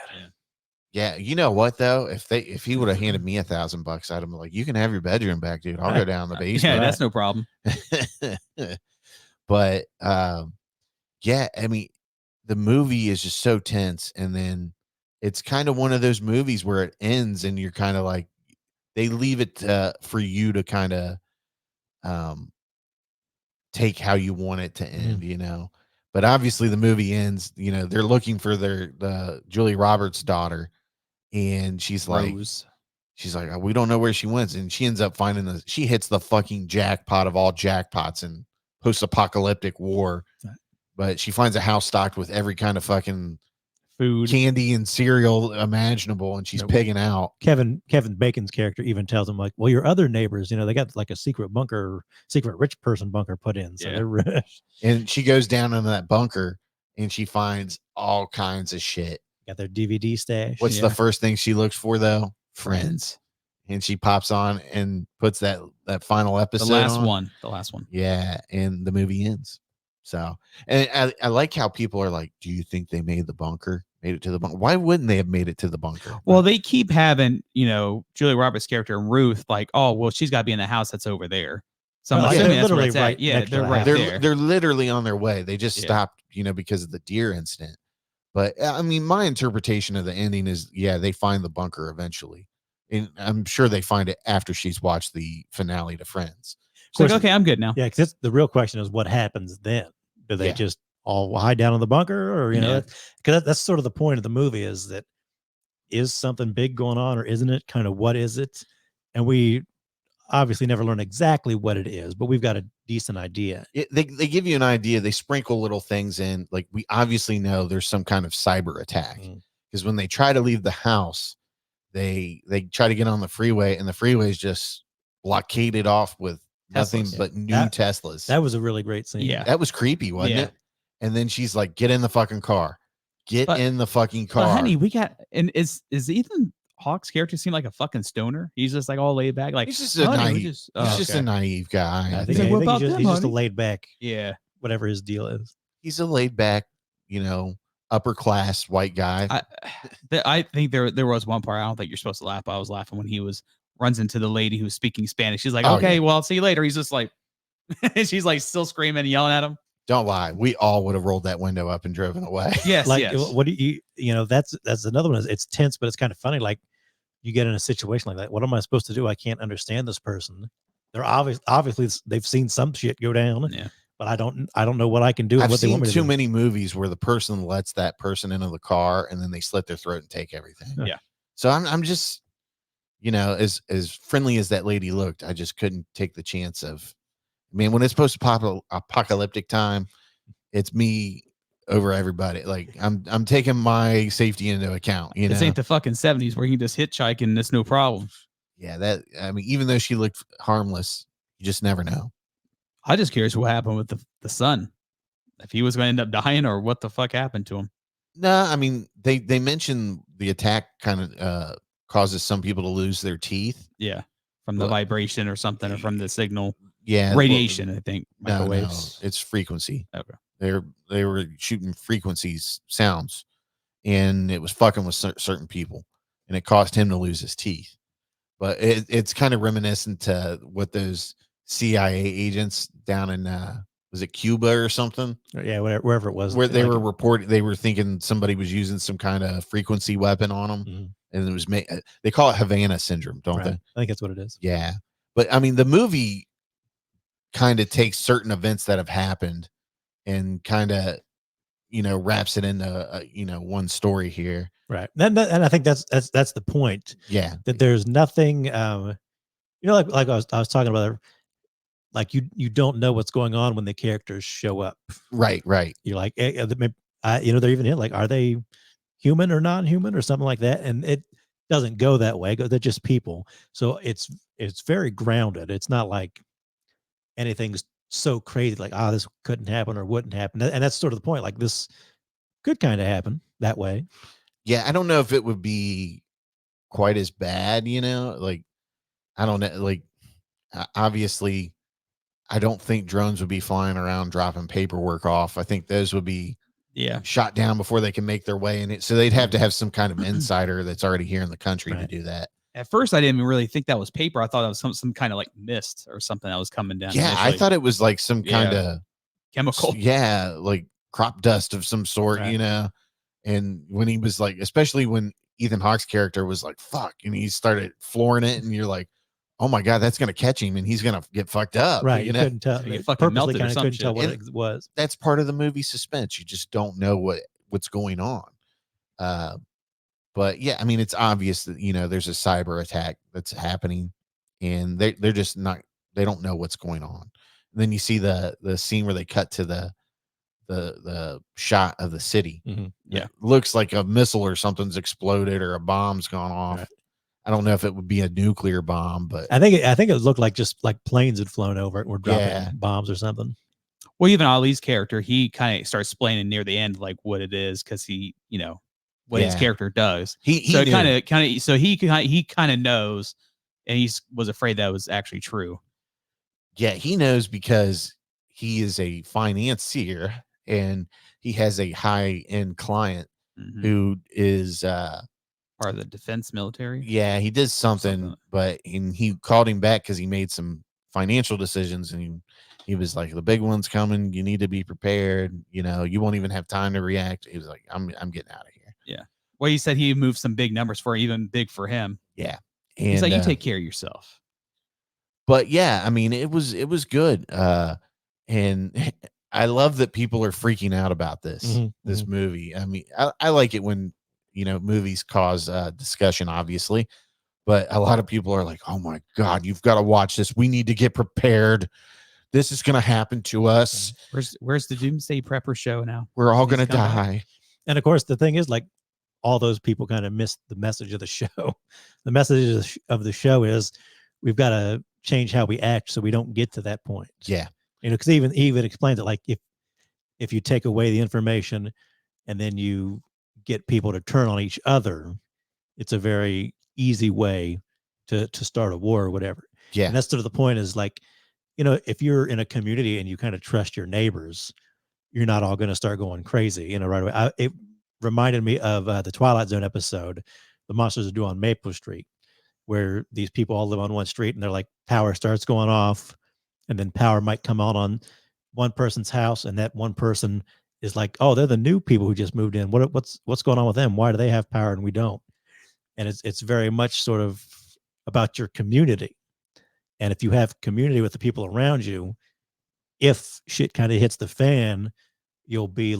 Yeah, you know what though? If he would have handed me $1,000, I'd have been like, you can have your bedroom back, dude. I'll go down the basement.
Yeah, that's no problem.
But yeah, I mean, the movie is just so tense, and then it's kind of one of those movies where it ends and you're kind of like, they leave it for you to kind of take how you want it to end, you know. But obviously the movie ends, you know, they're looking for the Julia Roberts' daughter, and she's like,
Rose.
we don't know where she went, and she ends up finding she hits the fucking jackpot of all jackpots in post-apocalyptic war. But she finds a house stocked with every kind of fucking
Food.
candy and cereal imaginable, and she's pigging out.
Kevin Bacon's character even tells him like, well, your other neighbors, you know, they got like a secret rich person bunker put in. So they're rich.
And she goes down into that bunker and she finds all kinds of shit.
Got their DVD stash.
What's the first thing she looks for though?
Friends.
And she pops on and puts that final episode.
The last one.
Yeah. And the movie ends. So, and I like how people are like, do you think they made it to the bunker? Why wouldn't they have made it to the bunker?
Well, they keep having, you know, Julia Roberts' character and Ruth, like, oh, well, she's got to be in the house that's over there. So I'm assuming that's where it's at. Yeah, they're right there.
They're literally on their way. They just stopped, you know, because of the deer incident. But I mean, my interpretation of the ending is, they find the bunker eventually. And I'm sure they find it after she's watched the finale to Friends.
It's like, okay, I'm good now.
Yeah, because the real question is what happens then? Do they just all hide down in the bunker, or you know? Because that's sort of the point of the movie, is that is something big going on, or isn't it? Kind of what is it? And we obviously never learn exactly what it is, but we've got a decent idea.
They give you an idea. They sprinkle little things in. Like, we obviously know there's some kind of cyber attack, because when they try to leave the house, they try to get on the freeway, and the freeway is just blockaded off with nothing but new Teslas.
That was a really great scene.
Yeah.
That was creepy, wasn't it? And then she's like, get in the fucking car. In the fucking car.
But honey, and is Ethan Hawke's character seem like a fucking stoner? He's just like all laid back. Like,
he's just a naive guy.
I think he's just a laid back.
Yeah.
Whatever his deal is.
He's a laid back, you know, upper class white guy.
I think there was one part I don't think you're supposed to laugh, but I was laughing when he runs into the lady who's speaking Spanish. She's like, okay, well, I'll see you later. He's just like, she's like still screaming and yelling at him.
Don't lie. We all would have rolled that window up and driven away.
Yes.
Like, what do you know, that's another one. It's tense, but it's kind of funny. Like, you get in a situation like that. What am I supposed to do? I can't understand this person. They're obviously they've seen some shit go down.
Yeah.
But I don't know what I can do.
I've seen too many movies where the person lets that person into the car and then they slit their throat and take everything.
Yeah.
So I'm just, you know, as friendly as that lady looked, I just couldn't take the chance of. I mean, when it's post-apocalyptic time, it's me over everybody. Like, I'm taking my safety into account. You know,
this ain't the fucking 70s where you can just hitchhike and it's no problem.
Yeah, I mean, even though she looked harmless, you just never know.
I'm just curious what happened with the son. If he was going to end up dying, or what the fuck happened to him.
No, I mean, they mentioned the attack kind of causes some people to lose their teeth.
Yeah, from the vibration or something, or from the signal.
Yeah,
radiation. I think microwaves.
No, it's frequency.
Okay,
they were shooting frequencies, sounds, and it was fucking with certain people, and it caused him to lose his teeth. But it's kind of reminiscent to what those CIA agents down in was it Cuba or something?
Yeah, wherever it was,
where they were reporting, they were thinking somebody was using some kind of frequency weapon on them, and it was they call it Havana syndrome, don't they?
I think that's what it is.
Yeah, but I mean, the movie kind of takes certain events that have happened and kind of, you know, wraps it into you know, one story here,
right? And I think that's the point.
Yeah,
that there's nothing, you know, like I was talking about. Like, you don't know what's going on when the characters show up.
Right.
You're like, you know, they're even in like, are they human or non-human or something like that? And it doesn't go that way. They're just people. So it's very grounded. It's not like anything's so crazy, like, this couldn't happen or wouldn't happen. And that's sort of the point. Like, this could kind of happen that way.
Yeah, I don't know if it would be quite as bad, you know, like, I don't know, like, obviously, I don't think drones would be flying around dropping paperwork off. I think those would be shot down before they can make their way in it. So they'd have to have some kind of insider that's already here in the country to do that.
At first, I didn't really think that was paper. I thought it was some kind of like mist or something that was coming down.
Yeah, I thought it was like some kind of
chemical.
Yeah, like crop dust of some sort, you know. And when he was like, especially when Ethan Hawke's character was like, fuck, and he started flooring it, and you're like, oh my God, that's going to catch him and he's going to get fucked up.
Right.
You
You
know,
couldn't tell.
So you
It
fucking
purposely
melted or
kind of
some
couldn't tell
shit.
what
And-
it was.
that's part of the movie suspense. You just don't know what's going on. But yeah, I mean, it's obvious that, you know, there's a cyber attack that's happening and they're just not, they don't know what's going on. And then you see the scene where they cut to the shot of the city.
Mhm.
Yeah.
It looks like a missile or something's exploded or a bomb's gone off.
Right.
I don't know if it would be a nuclear bomb, but
I think it looked like just like planes had flown over it and were dropping
Yeah.
bombs or something.
Well, even Ali's character, he kind of starts explaining near the end like what it is because he, you know, what his
Yeah.
character does.
he
So it
knew.
so he kind of knows, and he was afraid that was actually true.
Yeah, he knows because he is a financier and he has a high end client
Mhm.
who is
Part of the defense military.
yeah, he did something, but he called him back because he made some financial decisions and he was like, the big one's coming, you need to be prepared, you know, you won't even have time to react. He was like, I'm getting out of here.
Well, he said he moved some big numbers for even big for him.
Yeah.
He's
And
like, you take care of yourself.
but yeah, I mean, it was good. And I love that people are freaking out about this
Mhm,
movie. I mean, I like it when, you know, movies cause discussion, obviously, but a lot of people are like, oh my God, you've got to watch this. We need to get prepared. This is going to happen to us.
Where's the Doomsday Prepper show now?
We're all
Needs
going
to
to
come back.
die.
And of course, the thing is, like, all those people kind of missed the message of the show. The message of the show is we've got to change how we act so we don't get to that point.
Yeah.
You know, because he even explains it like if you take away the information and then you get people to turn on each other, it's a very easy way to start a war or whatever.
Yeah.
And that's sort of the point is like, you know, if you're in a community and you kind of trust your neighbors, you're not all going to start going crazy, you know, right away. It reminded me of the Twilight Zone episode, The Monsters Are Due on Maple Street, where these people all live on one street and they're like, power starts going off and then power might come on one person's house. And that one person is like, oh, they're the new people who just moved in. What's going on with them? Why do they have power and we don't? And it's very much sort of about your community. And if you have community with the people around you, if shit kind of hits the fan, you'll be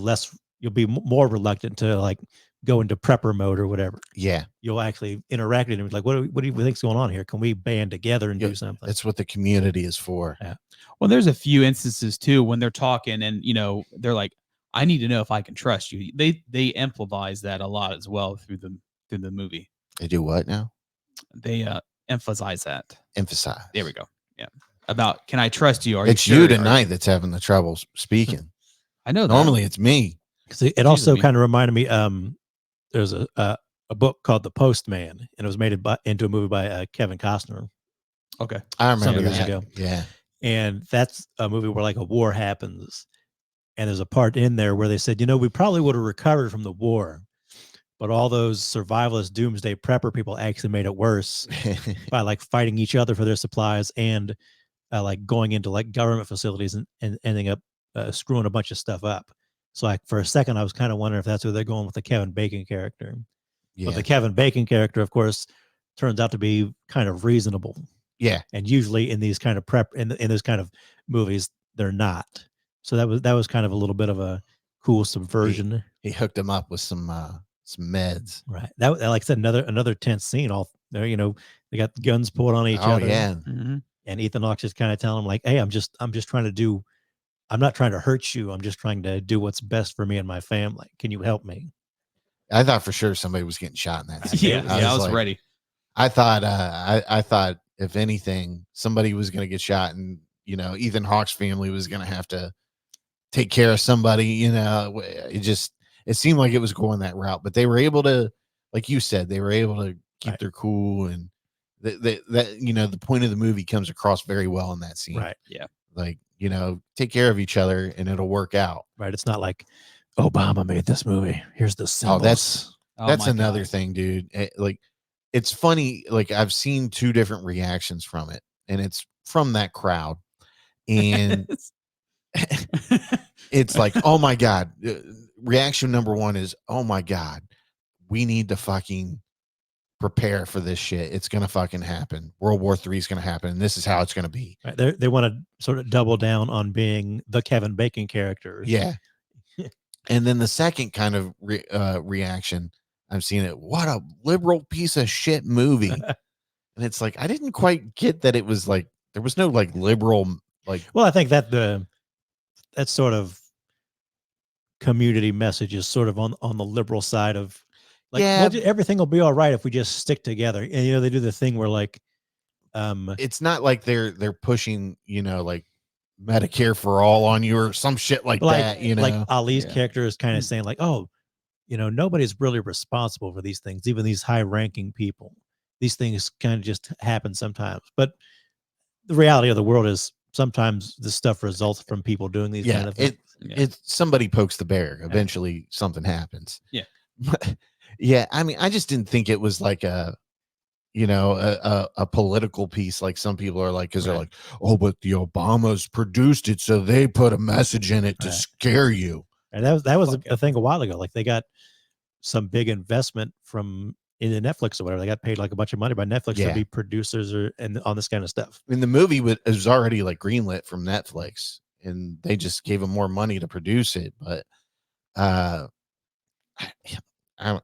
more reluctant to like go into prepper mode or whatever.
Yeah.
You'll actually interact with them like, what do you think's going on here? Can we band together and
Yeah,
do something?
That's what the community is for.
Yeah.
Well, there's a few instances too when they're talking and, you know, they're like, I need to know if I can trust you. They emphasize that a lot as well through the movie.
They do what now?
They emphasize that.
Emphasize.
There we go. Yeah. About, can I trust you? Are
It's
you
you
sure?
tonight that's having the trouble speaking.
I know that.
Normally it's me.
Because it also
me.
kind of reminded me. There's a book called The Postman, and it was made into a movie by Kevin Costner.
Okay.
I remember
Some years
that.
ago.
Yeah.
And that's a movie where like a war happens. And there's a part in there where they said, you know, we probably would have recovered from the war, but all those survivalist doomsday prepper people actually made it worse by like fighting each other for their supplies and like going into like government facilities and ending up screwing a bunch of stuff up. So like for a second, I was kind of wondering if that's where they're going with the Kevin Bacon character.
Yeah.
But the Kevin Bacon character, of course, turns out to be kind of reasonable.
Yeah.
And usually in these kind of in those kind of movies, they're not. So that was kind of a little bit of a cool subversion.
He hooked him up with some meds.
Right. That like I said, another tense scene. All there, you know, they got guns pulled on each
Oh
other.
yeah.
Mm-hmm.
And Ethan Hawke just kind of telling him like, hey, I'm just trying to do. I'm not trying to hurt you. I'm just trying to do what's best for me and my family. Can you help me?
I thought for sure somebody was getting shot in that scene.
Yeah. I was
like,
ready.
I thought I thought if anything, somebody was gonna get shot and you know, Ethan Hawke's family was gonna have to take care of somebody, you know. It seemed like it was going that route, but they were able to, like you said, they were able to keep
Right.
their cool, and that you know, the point of the movie comes across very well in that scene.
Right.
Yeah.
Like, you know, take care of each other and it'll work out.
Right. It's not like Obama made this movie. Here's the symbols.
That's
my
another
God.
thing, dude. Like, it's funny. Like, I've seen two different reactions from it, and it's from that crowd, and it's like, oh my God, reaction number one is, oh my God, we need to fucking prepare for this shit. It's going to fucking happen. World War III is going to happen. And this is how it's going to be.
Right. They want to sort of double down on being the Kevin Bacon characters.
Yeah. And then the second kind of reaction, I'm seeing it. What a liberal piece of shit movie. And it's like, I didn't quite get that it was like, there was no like liberal, like,
Well, I think that that sort of community message is sort of on the liberal side of like,
Yeah.
everything will be all right if we just stick together. And, you know, they do the thing where like,
it's not like they're pushing, you know, like Medicare for all on you or some shit like that, you know,
like Ali's
Yeah.
character is kind of saying like, oh, you know, nobody's really responsible for these things, even these high ranking people. These things kind of just happen sometimes. But the reality of the world is sometimes this stuff results from people doing these kind of things.
It's somebody pokes the bear. Eventually something happens.
Yeah.
Yeah. I mean, I just didn't think it was like a, you know, a political piece like some people are like, because they're like, oh, but the Obamas produced it, so they put a message in it to scare you.
And that was a thing a while ago. Like they got some big investment from in the Netflix or whatever. They got paid like a bunch of money by Netflix to be producers and on this kind of stuff.
I mean, the movie was already like greenlit from Netflix, and they just gave them more money to produce it. But I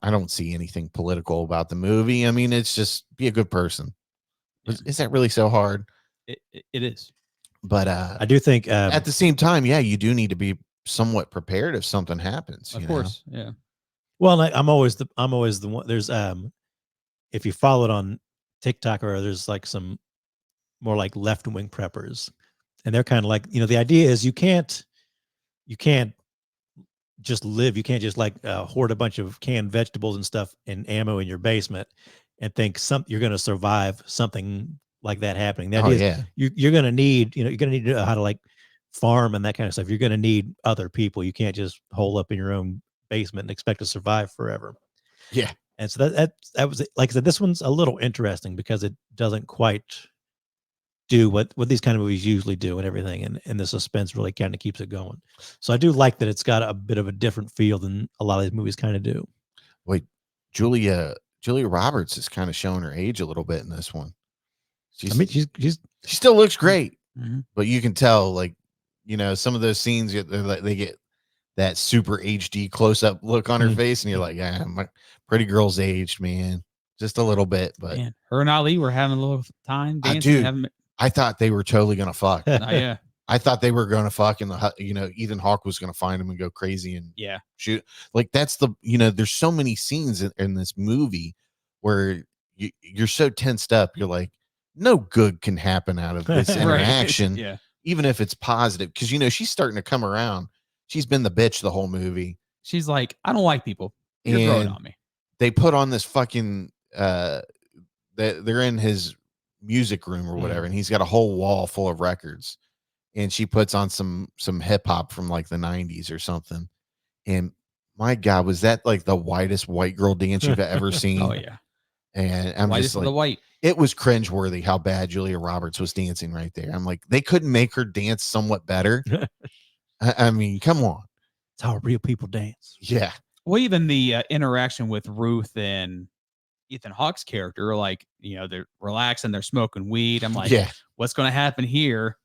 don't see anything political about the movie. I mean, it's just be a good person. Is that really so hard?
It is.
But
I do think
at the same time, yeah, you do need to be somewhat prepared if something happens.
Of course. Yeah.
Well, I'm always the one. There's if you follow it on TikTok or there's like some more like left wing preppers, and they're kind of like, you know, the idea is you can't just live. You can't just like hoard a bunch of canned vegetables and stuff and ammo in your basement and think you're going to survive something like that happening. The idea is you're going to need, you know, you're going to need to know how to like farm and that kind of stuff. You're going to need other people. You can't just hole up in your own basement and expect to survive forever.
Yeah.
And so that was, like I said, this one's a little interesting because it doesn't quite do what these kind of movies usually do and everything. And the suspense really kind of keeps it going. So I do like that it's got a bit of a different feel than a lot of these movies kind of do.
Wait, Julia Roberts is kind of showing her age a little bit in this one. She still looks great, but you can tell, like, you know, some of those scenes they get that super HD close up look on her face, and you're like, yeah, my pretty girl's aged, man, just a little bit. But
man, her and Ali were having a little time dancing.
I thought they were totally gonna fuck.
Yeah.
I thought they were gonna fuck, and Ethan Hawke was gonna find him and go crazy and shoot. Like that's there's so many scenes in this movie where you're so tensed up. You're like, no good can happen out of this interaction, even if it's positive, because she's starting to come around. She's been the bitch the whole movie.
She's like, I don't like people. You're growing on me.
They put on this fucking they're in his music room or whatever, and he's got a whole wall full of records, and she puts on some hip hop from like the 90s or something. And my God, was that like the whitest white girl dance you've ever seen?
Oh yeah.
And I'm
Whitest
just like,
the white.
It was cringeworthy how bad Julia Roberts was dancing right there. I'm like, they couldn't make her dance somewhat better. I mean, come on.
It's how real people dance.
Yeah.
Well, even the interaction with Ruth and Ethan Hawke's character, like, they're relaxing, they're smoking weed. I'm like, what's going to happen here?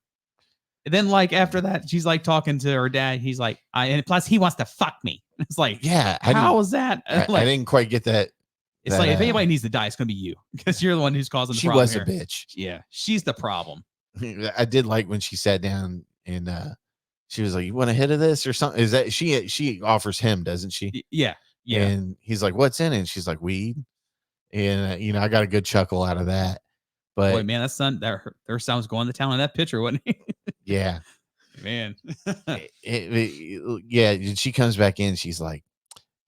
And then, like, after that, she's like talking to her dad. He's like, and plus he wants to fuck me. It's like, how is that?
I didn't quite get that.
It's like, if anybody needs to die, it's going to be you, because you're the one who's causing the problem.
She was a bitch.
Yeah. She's the problem.
I did like when she sat down and she was like, you want a hit of this or something? Is that she offers him, doesn't she?
Yeah. Yeah.
And he's like, what's in it? And she's like, weed. And I got a good chuckle out of that. But
boy, man, their son was going to town in that picture, wasn't he?
Yeah.
Man.
She comes back in, she's like,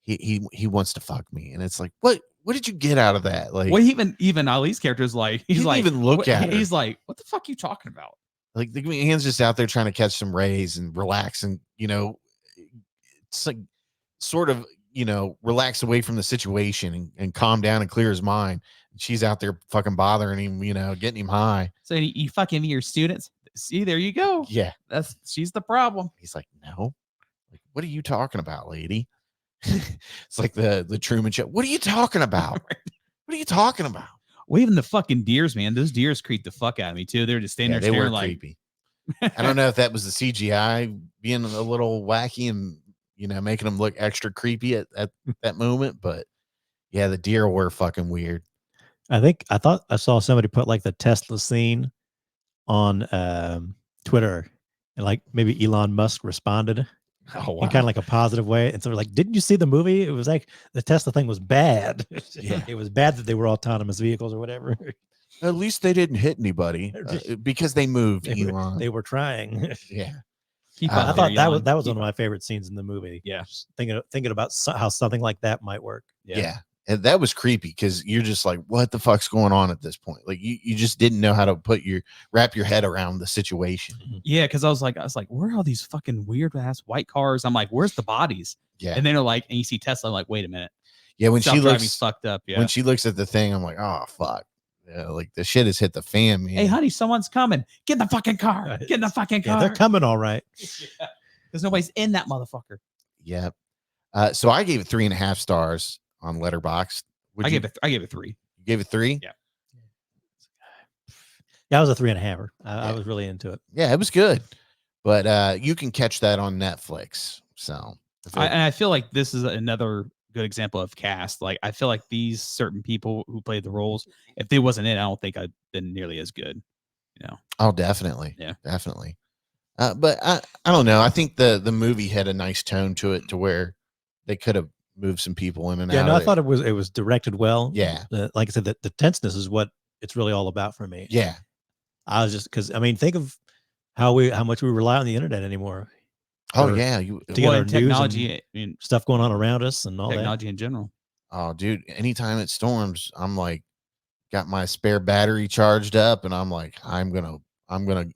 he wants to fuck me. And it's like, what did you get out of that? Like,
well, even Ali's character is like, he's like,
even look at her.
He's like, what the fuck are you talking about?
Like, the man's just out there trying to catch some rays and relax, and it's like sort of relax away from the situation and calm down and clear his mind. She's out there fucking bothering him, getting him high.
So you fucking your students. See, there you go.
Yeah,
she's the problem.
He's like, no, like, what are you talking about, lady? It's like the Truman Show. What are you talking about? What are you talking about?
Well, even the fucking deers, man. Those deers creeped the fuck out of me too. They're just standing
Yeah,
there
they were
staring like,
creepy. I don't know if that was the CGI being a little wacky and making them look extra creepy at that moment, but yeah, the deer were fucking weird.
I thought I saw somebody put like the Tesla scene on Twitter, and like maybe Elon Musk responded
Oh wow.
in kind of like a positive way. And so we're like, didn't you see the movie? It was like the Tesla thing was bad.
Yeah.
It was bad that they were autonomous vehicles or whatever.
At least they didn't hit anybody because they moved.
They were trying.
Yeah.
keep
I
up
I
there,
thought that
Elon.
was
Keep
one of
up.
my favorite scenes in the movie.
Yeah.
Just thinking about how something like that might work.
Yeah. And that was creepy because you're just like, what the fuck's going on at this point? Like you just didn't know how to wrap your head around the situation.
Yeah, because I was like, where are all these fucking weird ass white cars? I'm like, where's the bodies?
Yeah.
And then they're like, and you see Tesla, I'm like, wait a minute.
Yeah. When she
Self-driving's
looks
fucked up. Yeah.
when she looks at the thing, I'm like, oh fuck. Yeah, like the shit has hit the fan, man.
Hey, honey, someone's coming. Get in the fucking car. Get in the fucking
Yeah,
car.
they're coming all right.
Because nobody's in that motherfucker.
Yeah. So I gave it 3.5 stars on Letterboxd.
I gave it 3.
You gave it 3?
Yeah.
Yeah, I was a 3.5. I
Yeah.
was really into it.
Yeah, it was good. But you can catch that on Netflix. So
And I feel like this is another good example of cast. Like, I feel like these certain people who played the roles, if they wasn't in, I don't think I'd been nearly as good.
Oh, definitely.
Yeah.
Definitely. But I don't know. I think the movie had a nice tone to it to where they could have moved some people in and
Yeah,
out.
no, I
of it.
thought it was directed well.
Yeah.
Like I said, the tenseness is what it's really all about for me.
Yeah.
I was just because think of how much we rely on the internet anymore.
Oh
For-
yeah.
to get our
Well,
news
technology, I mean,
Stuff going on around us and all
technology in general.
Oh, dude. Anytime it storms, I'm like, got my spare battery charged up, and I'm like, I'm gonna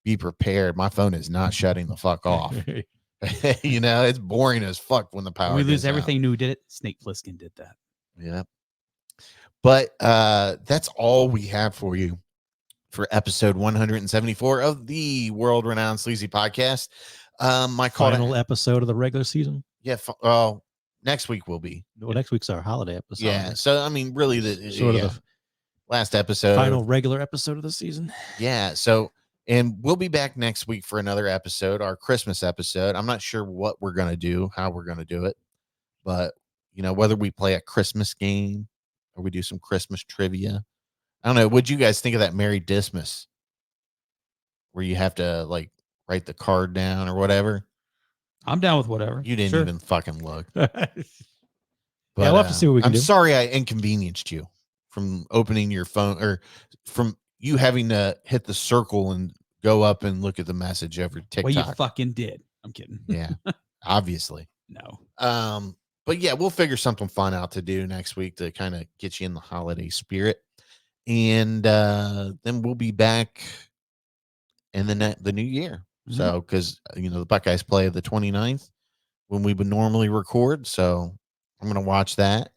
be prepared. My phone is not shutting the fuck off.
that.
It's boring as fuck when the power.
We lose
goes out.
everything. Who did it? Snake Plissken did that.
Yeah. But that's all we have for you for episode 174 of the world-renowned Sleazy Podcast. My
Final episode of the regular season.
Yeah. Next week will be.
Well, next week's our holiday episode.
Yeah. So I mean, really, the
Sort of the
last episode.
final regular episode of the season.
Yeah. So, and we'll be back next week for another episode, our Christmas episode. I'm not sure what we're gonna do, how we're gonna do it, but whether we play a Christmas game or we do some Christmas trivia. I don't know. What'd you guys think of that Merry Dismas, where you have to like write the card down or whatever?
I'm down with whatever.
You didn't
Sure.
even fucking look.
Yeah,
But,
we'll have to see what we can
I'm
do.
sorry I inconvenienced you from opening your phone or from you having to hit the circle and go up and look at the message over TikTok.
Well, you fucking did. I'm kidding.
Yeah, obviously.
No.
But yeah, we'll figure something fun out to do next week to kind of get you in the holiday spirit. And then we'll be back in the new year.
Mhm.
So, because, the Buckeyes play the 29th when we would normally record. So I'm going to watch that.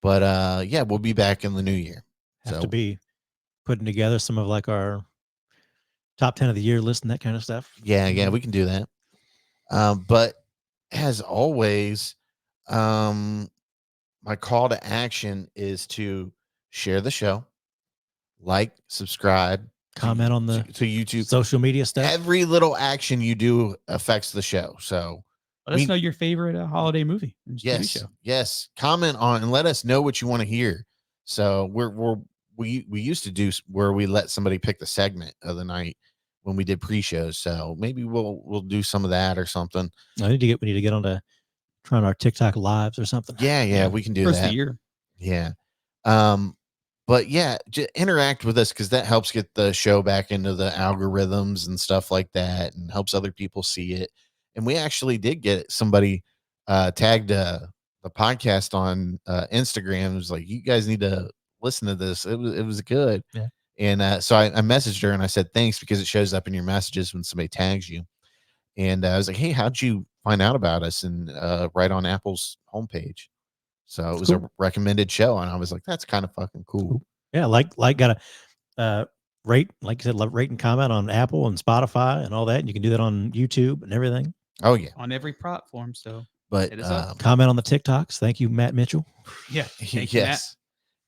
But yeah, we'll be back in the new year.
Have to be putting together some of like our top 10 of the year list and that kind of stuff.
Yeah, we can do that. But as always, my call to action is to share the show, like, subscribe,
Comment on the
to YouTube.
social media stuff.
Every little action you do affects the show. So
Let us know your favorite holiday movie. And TV show.
yes, comment on and let us know what you want to hear. So we used to do where we let somebody pick the segment of the night when we did pre-shows. So maybe we'll do some of that or something.
we need to get on to trying our TikTok lives or something.
Yeah, we can do
First
that.
of the year.
Yeah. But yeah, just interact with us because that helps get the show back into the algorithms and stuff like that and helps other people see it. And we actually did get somebody tagged the podcast on Instagram. It was like, you guys need to listen to this. It was good.
Yeah.
And so I messaged her and I said, thanks, because it shows up in your messages when somebody tags you. And I was like, hey, how'd you find out about us? And right on Apple's homepage. So it was a recommended show. And I was like, that's kind of fucking cool.
Yeah. Like gotta rate, like you said, rate and comment on Apple and Spotify and all that. And you can do that on YouTube and everything.
Oh yeah.
On every platform. So
But
Hit us up.
Comment on the TikToks. Thank you, Matt Mitchell.
Yeah. Thank you, Matt.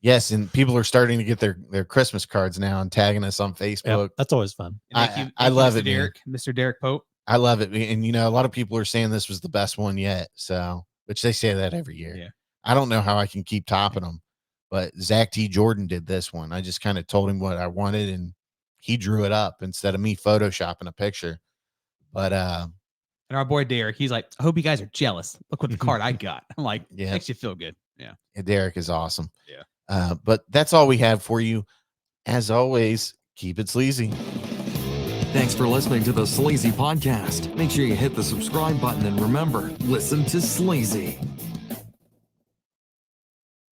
Yes, and people are starting to get their Christmas cards now and tagging us on Facebook.
Yep, that's always fun.
And thank
I
you,
love
Mr.
it, man.
Derek, Mr. Derek Pope.
I love it, and a lot of people are saying this was the best one yet. So, which they say that every year.
Yeah.
I don't know how I can keep topping them, but Zach T. Jordan did this one. I just kind of told him what I wanted, and he drew it up instead of me photoshopping a picture. But
and our boy Derek, he's like, I hope you guys are jealous. Look what the card I got. I'm like,
Yeah.
makes you feel good. Yeah.
Derek is awesome.
Yeah.
But that's all we have for you. As always, keep it sleazy.
Thanks for listening to the Sleazy Podcast. Make sure you hit the subscribe button and remember, listen to Sleazy.